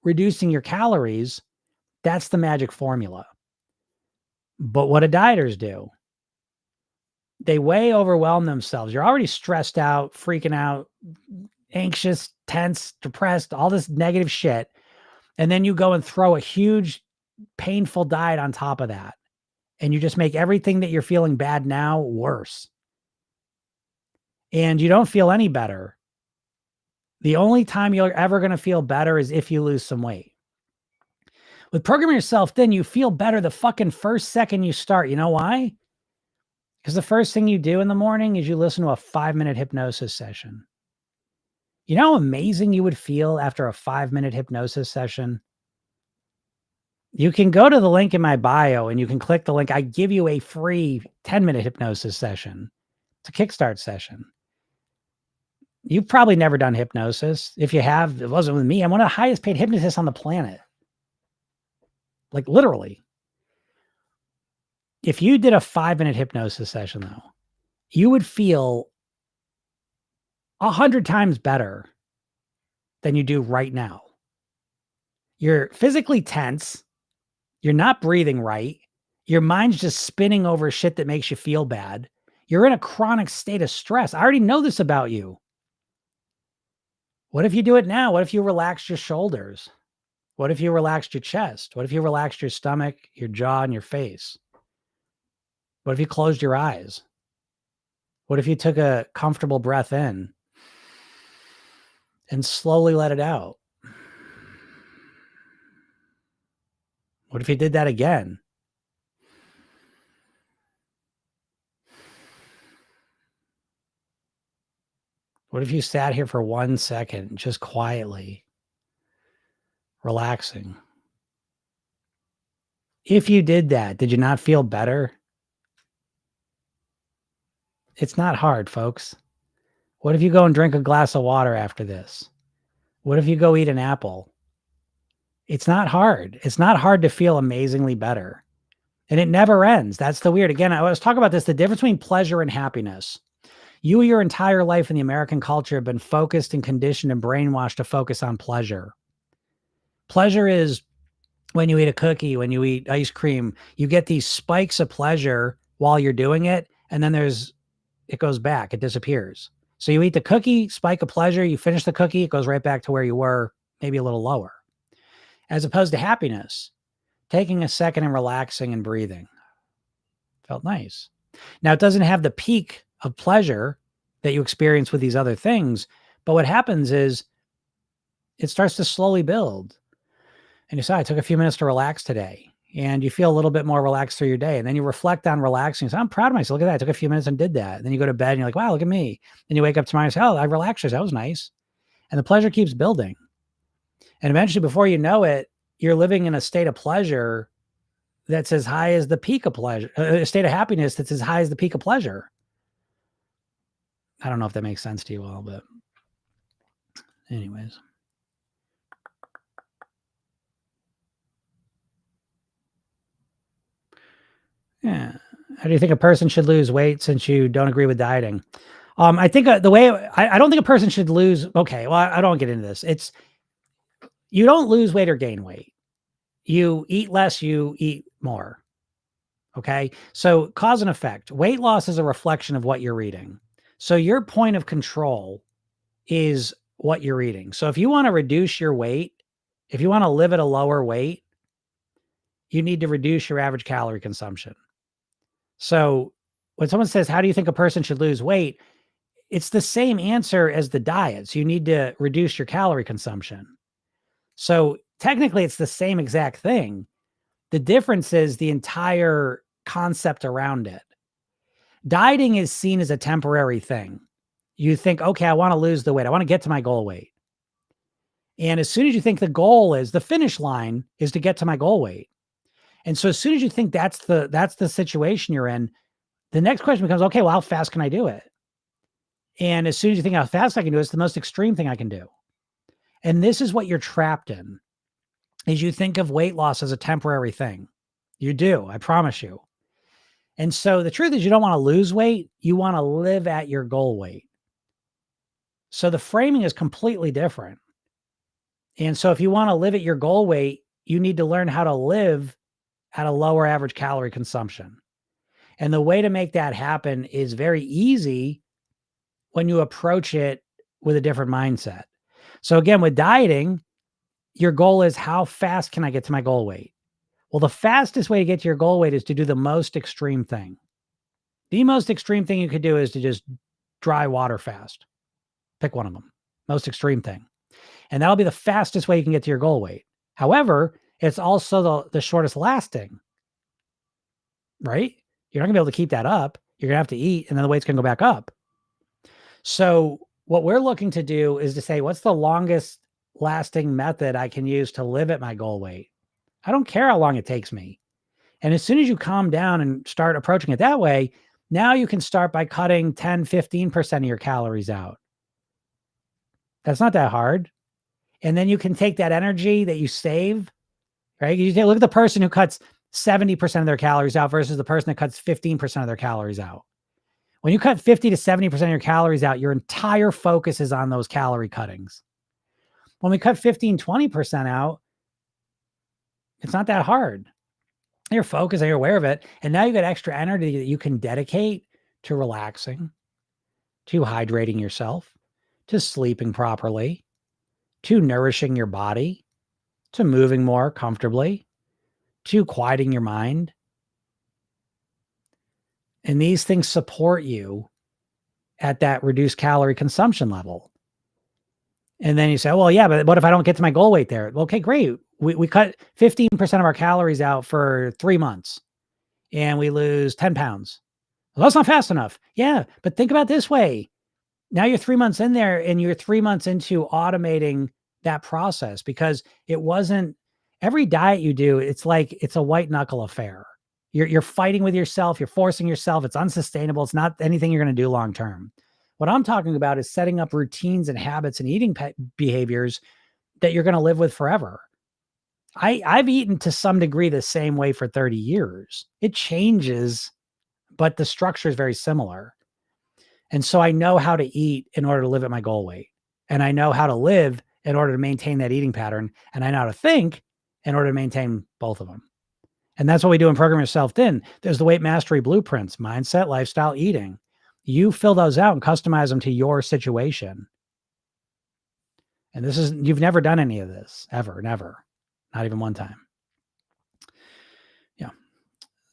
reducing your calories, that's the magic formula. But what do dieters do? They way overwhelm themselves. You're already stressed out, freaking out, anxious, tense, depressed, all this negative shit. And then you go and throw a huge, painful diet on top of that. And you just make everything that you're feeling bad now worse. And you don't feel any better. The only time you're ever going to feel better is if you lose some weight. With Programming Yourself Thin, you feel better the fucking first second you start. You know why? Because the first thing you do in the morning is you listen to a 5-minute hypnosis session. You know how amazing you would feel after a 5-minute hypnosis session? You can go to the link in my bio and you can click the link. I give you a free 10-minute hypnosis session. It's a kickstart session. You've probably never done hypnosis. If you have, it wasn't with me. I'm one of the highest paid hypnotists on the planet. Like literally. If you did a 5-minute hypnosis session though, you would feel 100 times better than you do right now. You're physically tense. You're not breathing right. Your mind's just spinning over shit that makes you feel bad. You're in a chronic state of stress. I already know this about you. What if you do it now? What if you relax your shoulders? What if you relaxed your chest? What if you relaxed your stomach, your jaw, and your face? What if you closed your eyes? What if you took a comfortable breath in and slowly let it out? What if you did that again? What if you sat here for 1 second, just quietly, relaxing? If you did that, did you not feel better? It's not hard, folks. What if you go and drink a glass of water after this? What if you go eat an apple? It's not hard. It's not hard to feel amazingly better. And it never ends. That's the weird. Again, I was talking about this, the difference between pleasure and happiness. You, your entire life in the American culture, have been focused and conditioned and brainwashed to focus on pleasure. Pleasure is when you eat a cookie, when you eat ice cream, you get these spikes of pleasure while you're doing it. And then it goes back, it disappears. So you eat the cookie, spike of pleasure, you finish the cookie, it goes right back to where you were, maybe a little lower. As opposed to happiness, taking a second and relaxing and breathing. Felt nice. Now, it doesn't have the peak of pleasure that you experience with these other things, but what happens is it starts to slowly build. And you say, I took a few minutes to relax today. And you feel a little bit more relaxed through your day. And then you reflect on relaxing. So I'm proud of myself. Look at that. I took a few minutes and did that. And then you go to bed and you're like, wow, look at me. And you wake up tomorrow and say, oh, I relaxed. That was nice. And the pleasure keeps building. And eventually, before you know it, you're living in a state of pleasure that's as high as the peak of pleasure, a state of happiness that's as high as the peak of pleasure. I don't know if that makes sense to you all, but anyways. Yeah. How do you think a person should lose weight since you don't agree with dieting? I think the way I don't think a person should lose. Okay. Well, I don't get into this. You don't lose weight or gain weight. You eat less, you eat more. Okay. So cause and effect. Weight loss is a reflection of what you're eating. So your point of control is what you're eating. So if you want to reduce your weight, if you want to live at a lower weight, you need to reduce your average calorie consumption. So when someone says, how do you think a person should lose weight? It's the same answer as the diets. You need to reduce your calorie consumption. So technically it's the same exact thing. The difference is the entire concept around it. Dieting is seen as a temporary thing. You think, okay, I want to lose the weight. I want to get to my goal weight. And as soon as you think the goal is, the finish line is to get to my goal weight. And so as soon as you think that's the situation you're in, the next question becomes, okay, well, how fast can I do it? And as soon as you think how fast I can do it, it's the most extreme thing I can do. And this is what you're trapped in. is you think of weight loss as a temporary thing. You do, I promise you. And so the truth is you don't want to lose weight. You want to live at your goal weight. So the framing is completely different. And so if you want to live at your goal weight, you need to learn how to live at a lower average calorie consumption. And the way to make that happen is very easy when you approach it with a different mindset. So again, with dieting, your goal is how fast can I get to my goal weight? Well, the fastest way to get to your goal weight is to do the most extreme thing. The most extreme thing you could do is to just dry water fast. Pick one of them. Most extreme thing. And that'll be the fastest way you can get to your goal weight. However, it's also the shortest lasting, right? You're not gonna be able to keep that up. You're gonna have to eat, and then the weight's gonna go back up. So what we're looking to do is to say, what's the longest lasting method I can use to live at my goal weight? I don't care how long it takes me. And as soon as you calm down and start approaching it that way, now you can start by cutting 10, 15% of your calories out. That's not that hard. And then you can take that energy that you save, right? Look at the person who cuts 70% of their calories out versus the person that cuts 15% of their calories out. When you cut 50 to 70% of your calories out, your entire focus is on those calorie cuttings. When we cut 15, 20% out, it's not that hard. You're focused and you're aware of it. And now you got extra energy that you can dedicate to relaxing, to hydrating yourself, to sleeping properly, to nourishing your body, to moving more comfortably, to quieting your mind. And these things support you at that reduced calorie consumption level. And then you say, well, yeah, but what if I don't get to my goal weight there? Okay, great. We cut 15% of our calories out for 3 months and we lose 10 pounds. Well, that's not fast enough. Yeah, but think about it this way. Now you're 3 months in there and you're 3 months into automating that process because it wasn't every diet you do, it's like it's a white knuckle affair. You're fighting with yourself, you're forcing yourself, it's unsustainable, it's not anything you're going to do long term. What I'm talking about is setting up routines and habits and eating behaviors that you're going to live with forever. I've eaten to some degree the same way for 30 years. It changes, but the structure is very similar. And so I know how to eat in order to live at my goal weight. And I know how to live in order to maintain that eating pattern. And I know how to think in order to maintain both of them. And that's what we do in Program Yourself Thin. There's the weight mastery blueprints, mindset, lifestyle, eating. You fill those out and customize them to your situation. And you've never done any of this ever, never, not even one time. Yeah.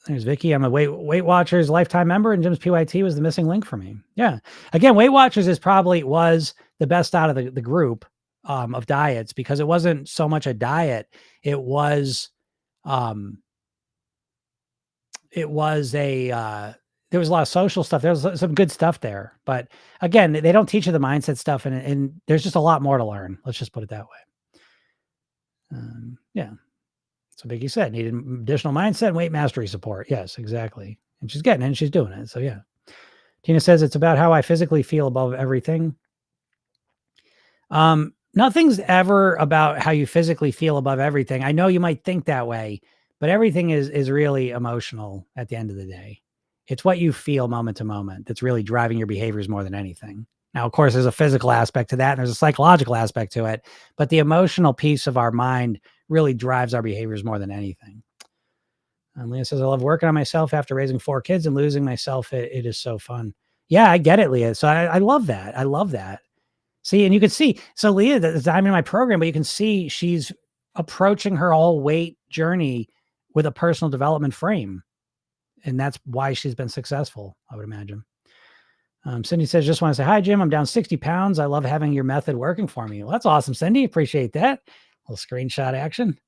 There's Vicky. I'm a Weight Watchers lifetime member, and Jim's PYT was the missing link for me. Yeah. Again, Weight Watchers was the best out of the group of diets because it wasn't so much a diet. It was there was a lot of social stuff. There was some good stuff there, but again, they don't teach you the mindset stuff, and there's just a lot more to learn. Let's just put it that way. Yeah. So Biggie said, needed additional mindset and weight mastery support. Yes, exactly. And she's getting it and she's doing it. So yeah. Tina says it's about how I physically feel above everything. Nothing's ever about how you physically feel above everything. I know you might think that way, but everything is really emotional at the end of the day. It's what you feel moment to moment that's really driving your behaviors more than anything. Now, of course, there's a physical aspect to that and there's a psychological aspect to it, but the emotional piece of our mind really drives our behaviors more than anything. And Leah says, I love working on myself after raising 4 kids and losing myself. It is so fun. Yeah, I get it, Leah. So I love that. I love that. See, and you can see, so Leah, I'm in my program, but you can see she's approaching her whole weight journey with a personal development frame. And that's why she's been successful, I would imagine. Cindy says, just want to say, hi, Jim. I'm down 60 pounds. I love having your method working for me. Well, that's awesome, Cindy. Appreciate that. A little screenshot action.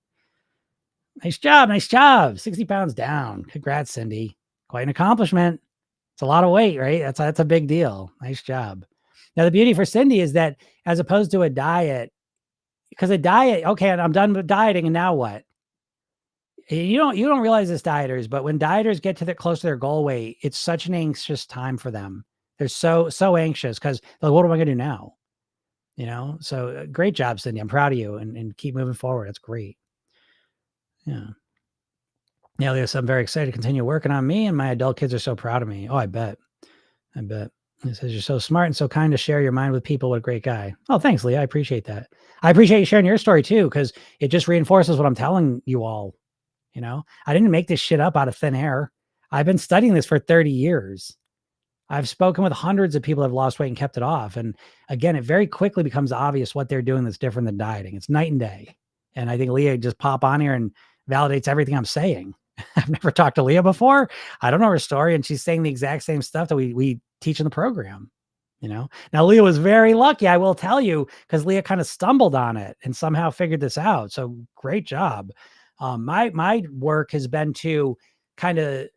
Nice job. Nice job. 60 pounds down. Congrats, Cindy. Quite an accomplishment. It's a lot of weight, right? That's a big deal. Nice job. Now, the beauty for Cindy is that as opposed to a diet, because a diet, okay, I'm done with dieting, and now what? You don't realize this, dieters, but when dieters get close to their goal weight, it's such an anxious time for them. They're so anxious because like, what am I going to do now? So great job, Cindy. I'm proud of you, and keep moving forward. That's great. Yeah. Yeah, Leah said, I'm very excited to continue working on me, and my adult kids are so proud of me. Oh, I bet. I bet. He says, you're so smart and so kind to share your mind with people. What a great guy. Oh, thanks, Leah. I appreciate that. I appreciate you sharing your story too, because it just reinforces what I'm telling you all. I didn't make this shit up out of thin air. I've been studying this for 30 years. I've spoken with hundreds of people who have lost weight and kept it off. And again, it very quickly becomes obvious what they're doing that's different than dieting. It's night and day. And I think Leah just pop on here and validates everything I'm saying. I've never talked to Leah before. I don't know her story. And she's saying the exact same stuff that we teach in the program. Now Leah was very lucky, I will tell you, because Leah kind of stumbled on it and somehow figured this out. So great job. My work has been to kind of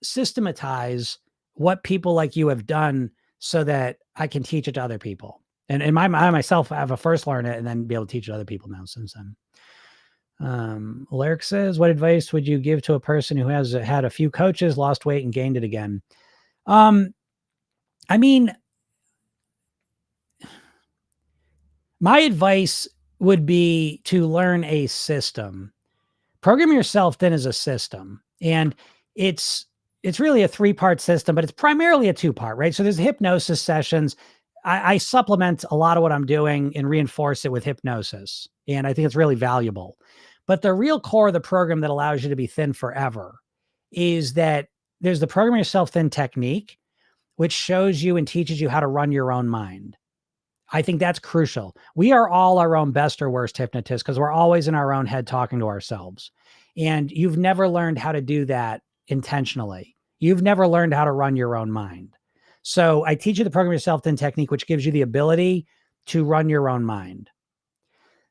systematize what people like you have done so that I can teach it to other people. And I myself have a first learn it and then be able to teach it to other people now since then. Alaric says, what advice would you give to a person who has had a few coaches, lost weight and gained it again? I mean, my advice would be to learn a system. Program Yourself Thin is a system, and it's really a 3-part system, but it's primarily a 2-part, right? So there's hypnosis sessions. I supplement a lot of what I'm doing and reinforce it with hypnosis, and I think it's really valuable. But the real core of the program that allows you to be thin forever is that there's the Program Yourself Thin technique, which shows you and teaches you how to run your own mind. I think that's crucial. We are all our own best or worst hypnotists because we're always in our own head talking to ourselves. And you've never learned how to do that intentionally. You've never learned how to run your own mind. So I teach you the Program Yourself Thin technique, which gives you the ability to run your own mind.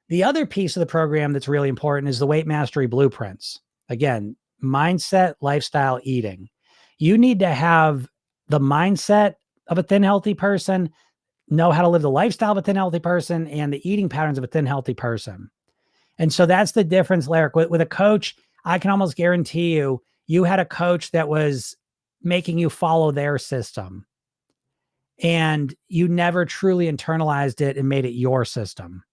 The other piece of the program that's really important is the Weight Mastery Blueprints. Again, mindset, lifestyle, eating. You need to have the mindset of a thin, healthy person, know how to live the lifestyle of a thin, healthy person, and the eating patterns of a thin, healthy person. And so that's the difference, Larry. With a coach, I can almost guarantee you had a coach that was making you follow their system. And you never truly internalized it and made it your system.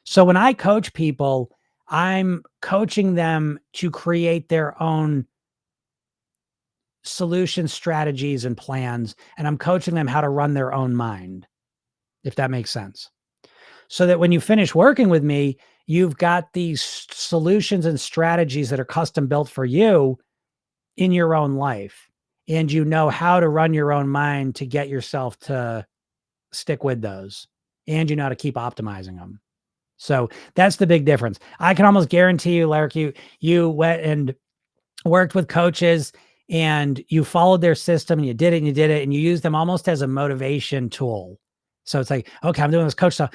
So when I coach people, I'm coaching them to create their own solution strategies and plans. And I'm coaching them how to run their own mind, if that makes sense. So that when you finish working with me, you've got these solutions and strategies that are custom built for you in your own life. And you know how to run your own mind to get yourself to stick with those. And you know how to keep optimizing them. So that's the big difference. I can almost guarantee you, Larry, you went and worked with coaches and you followed their system and you did it and you used them almost as a motivation tool. So it's like, okay, I'm doing this coach stuff.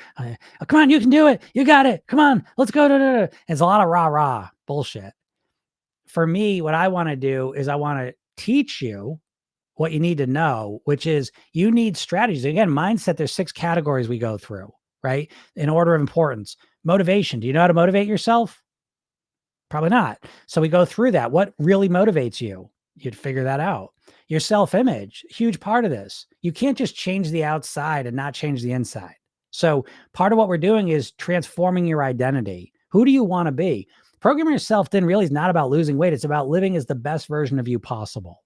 Come on, you can do it. You got it. Come on, let's go. It's a lot of rah bullshit. For me, what I want to do is I want to teach you what you need to know, which is you need strategies. Again, mindset, there's 6 categories we go through, right? In order of importance. Motivation. Do you know how to motivate yourself? Probably not. So we go through that. What really motivates you? You'd figure that out. Your self-image, huge part of this. You can't just change the outside and not change the inside. So part of what we're doing is transforming your identity. Who do you want to be? Program Yourself Thin really is not about losing weight. It's about living as the best version of you possible.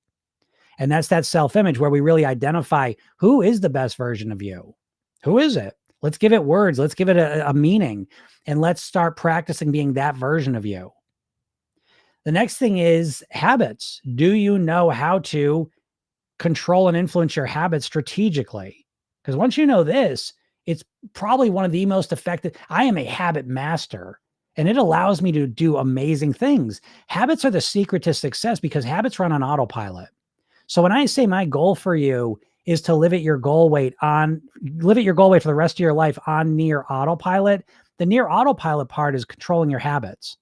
And that's that self-image where we really identify who is the best version of you. Who is it? Let's give it words. Let's give it a meaning. And let's start practicing being that version of you. The next thing is habits. Do you know how to control and influence your habits strategically? Because once you know this, it's probably one of the most effective. I am a habit master, and it allows me to do amazing things. Habits are the secret to success because habits run on autopilot. So when I say my goal for you is to live at your goal weight for the rest of your life on near autopilot, the near autopilot part is controlling your habits.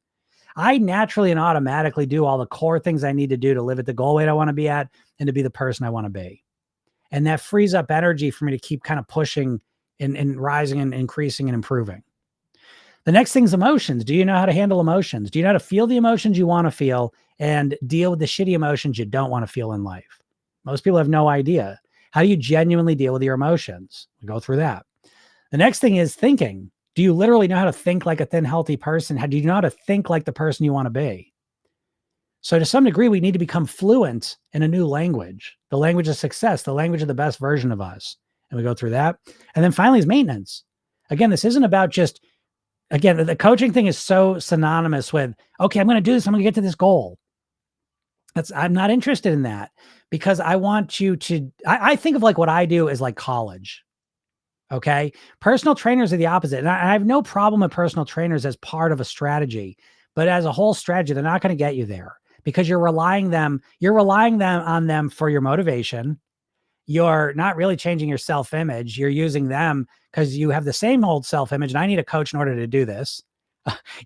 I naturally and automatically do all the core things I need to do to live at the goal weight I want to be at and to be the person I want to be. And that frees up energy for me to keep kind of pushing and rising and increasing and improving. The next thing is emotions. Do you know how to handle emotions? Do you know how to feel the emotions you want to feel and deal with the shitty emotions you don't want to feel in life? Most people have no idea. How do you genuinely deal with your emotions? We go through that. The next thing is thinking. Do you literally know how to think like a thin, healthy person? How do you know how to think like the person you want to be? So to some degree, we need to become fluent in a new language, the language of success, the language of the best version of us. And we go through that. And then finally is maintenance. Again, this isn't about just, again, the coaching thing is so synonymous with, okay, I'm going to do this. I'm going to get to this goal. I'm not interested in that, because I want you to, I think of like what I do as like college. Okay. Personal trainers are the opposite. And I have no problem with personal trainers as part of a strategy, but as a whole strategy, they're not going to get you there, because you're relying on them for your motivation. You're not really changing your self-image. You're using them because you have the same old self-image. And I need a coach in order to do this.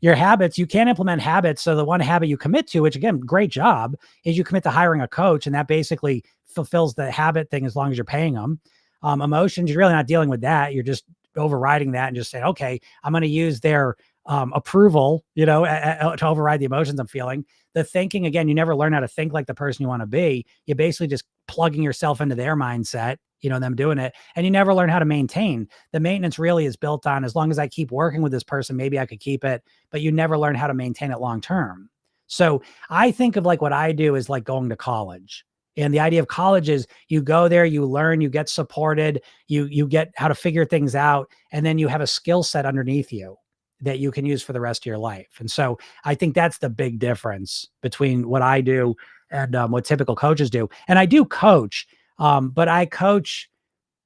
Your habits, you can't implement habits. So the one habit you commit to, which again, great job, is you commit to hiring a coach, and that basically fulfills the habit thing as long as you're paying them. Emotions, you're really not dealing with that. You're just overriding that and just saying, okay, I'm going to use their approval, to override the emotions I'm feeling. The thinking, again, you never learn how to think like the person you want to be. You're basically just plugging yourself into their mindset, them doing it. And you never learn how to maintain. The maintenance really is built on, as long as I keep working with this person, maybe I could keep it, but you never learn how to maintain it long term. So I think of like what I do is like going to college. And the idea of college is you go there, you learn, you get supported, you get how to figure things out, and then you have a skill set underneath you that you can use for the rest of your life. And so I think that's the big difference between what I do and what typical coaches do. And I do coach, but I coach,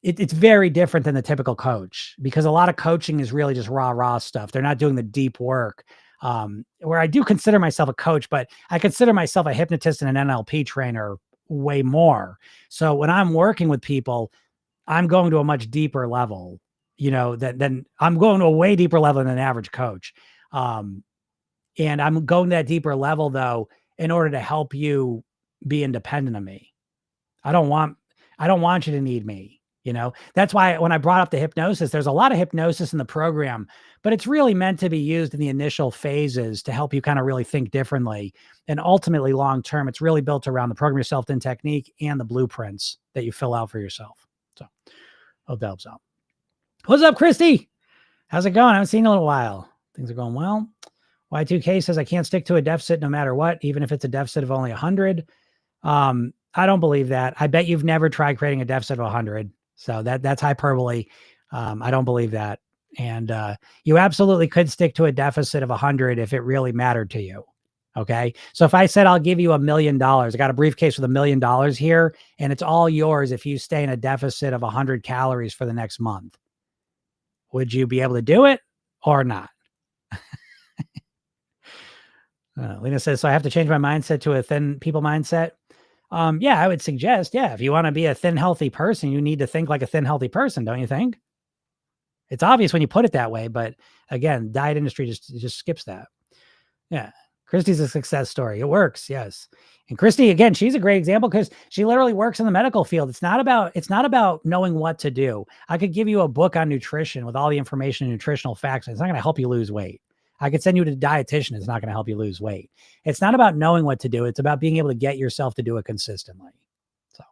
it's very different than the typical coach, because a lot of coaching is really just raw stuff. They're not doing the deep work. Where I do consider myself a coach, but I consider myself a hypnotist and an NLP trainer way more. So when I'm working with people, I'm going to a much deeper level, than I'm going to a way deeper level than an average coach. And I'm going to that deeper level though, in order to help you be independent of me. I don't want you to need me. That's why when I brought up the hypnosis, there's a lot of hypnosis in the program, but it's really meant to be used in the initial phases to help you kind of really think differently. And ultimately, long term, it's really built around the program yourself in technique and the blueprints that you fill out for yourself. So hope that helps out. What's up, Christy? How's it going? I haven't seen you in a little while. Things are going well. Y2K says I can't stick to a deficit no matter what, even if it's a deficit of only 100. I don't believe that. I bet you've never tried creating a deficit of 100. So that's hyperbole. I don't believe that. And you absolutely could stick to a deficit of 100 if it really mattered to you. Okay. So if I said, I'll give you $1 million, I got a briefcase with $1 million here, and it's all yours if you stay in a deficit of 100 calories for the next month. Would you be able to do it or not? Lena says, so I have to change my mindset to a thin people mindset. Yeah, I would suggest, if you want to be a thin, healthy person, you need to think like a thin, healthy person. Don't you think? It's obvious when you put it that way, but again, diet industry just skips that. Yeah. Christy's a success story. It works. Yes. And Christy, again, she's a great example because she literally works in the medical field. It's not about knowing what to do. I could give you a book on nutrition with all the information and nutritional facts. It's not going to help you lose weight. I could send you to a dietitian. It's not going to help you lose weight. It's not about knowing what to do. It's about being able to get yourself to do it consistently. So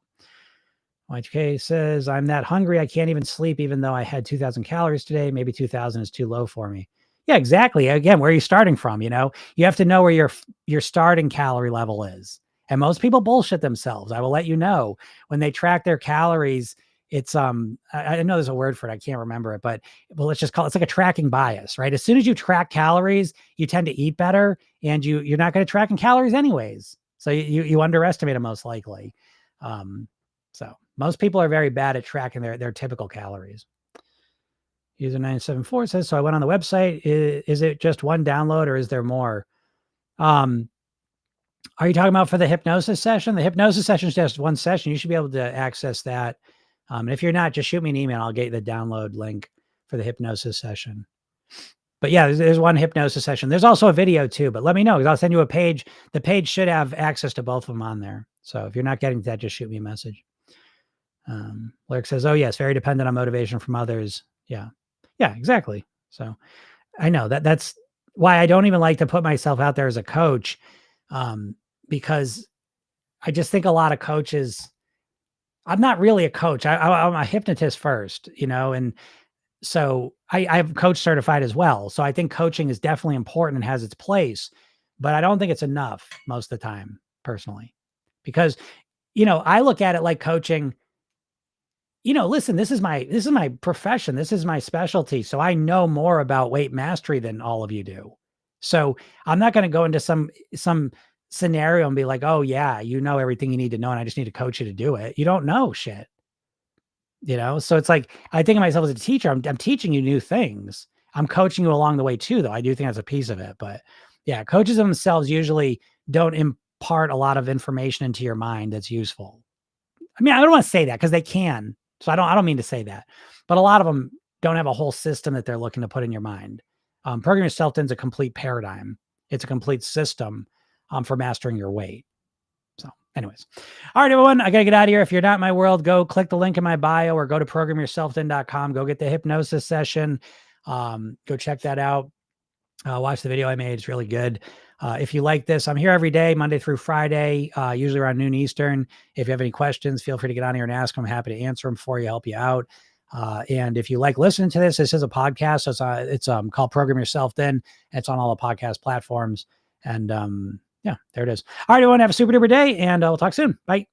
YK says, I'm that hungry. I can't even sleep, even though I had 2,000 calories today. Maybe 2,000 is too low for me. Yeah, exactly. Again, where are you starting from? You have to know where your starting calorie level is. And most people bullshit themselves. I will let you know when they track their calories. It's I know there's a word for it. I can't remember it, but let's just call it, it's like a tracking bias, right? As soon as you track calories, you tend to eat better, and you're not going to track in calories anyways. So you underestimate it most likely. So most people are very bad at tracking their typical calories. User 974 says, so I went on the website. Is it just one download or is there more? Are you talking about for the hypnosis session? The hypnosis session is just one session. You should be able to access that. And if you're not, just shoot me an email. I'll get you the download link for the hypnosis session. But yeah, there's one hypnosis session. There's also a video too, but let me know because I'll send you a page. The page should have access to both of them on there. So if you're not getting that, just shoot me a message. Lyric says, oh yes, very dependent on motivation from others. Yeah, exactly. So I know that's why I don't even like to put myself out there as a coach, because I just think a lot of coaches, I'm not really a coach. I'm a hypnotist first, and So I'm coach certified as well. So I think coaching is definitely important and has its place, but I don't think it's enough most of the time, personally, because, I look at it like coaching. Listen, this is my profession. This is my specialty. So I know more about weight mastery than all of you do. So I'm not going to go into some scenario and be like, oh yeah, you know everything you need to know, and I just need to coach you to do it. You don't know shit. So it's like, I think of myself as a teacher. I'm teaching you new things. I'm coaching you along the way too, though. I do think that's a piece of it. But yeah, coaches themselves usually don't impart a lot of information into your mind that's useful. I mean, I don't want to say that because they can. So I don't mean to say that, but a lot of them don't have a whole system that they're looking to put in your mind. Program yourself is a complete paradigm. It's a complete system for mastering your weight. So anyways, all right, everyone, I got to get out of here. If you're not in my world, go click the link in my bio or go to programyourselfthin.com. Go get the hypnosis session. Go check that out. Watch the video I made. It's really good. If you like this, I'm here every day, Monday through Friday, usually around noon Eastern. If you have any questions, feel free to get on here and ask them. I'm happy to answer them for you, help you out. And if you like listening to this is a podcast. So it's called Program Yourself Thin. It's on all the podcast platforms. And yeah, there it is. All right, everyone, have a super duper day, and we'll talk soon. Bye.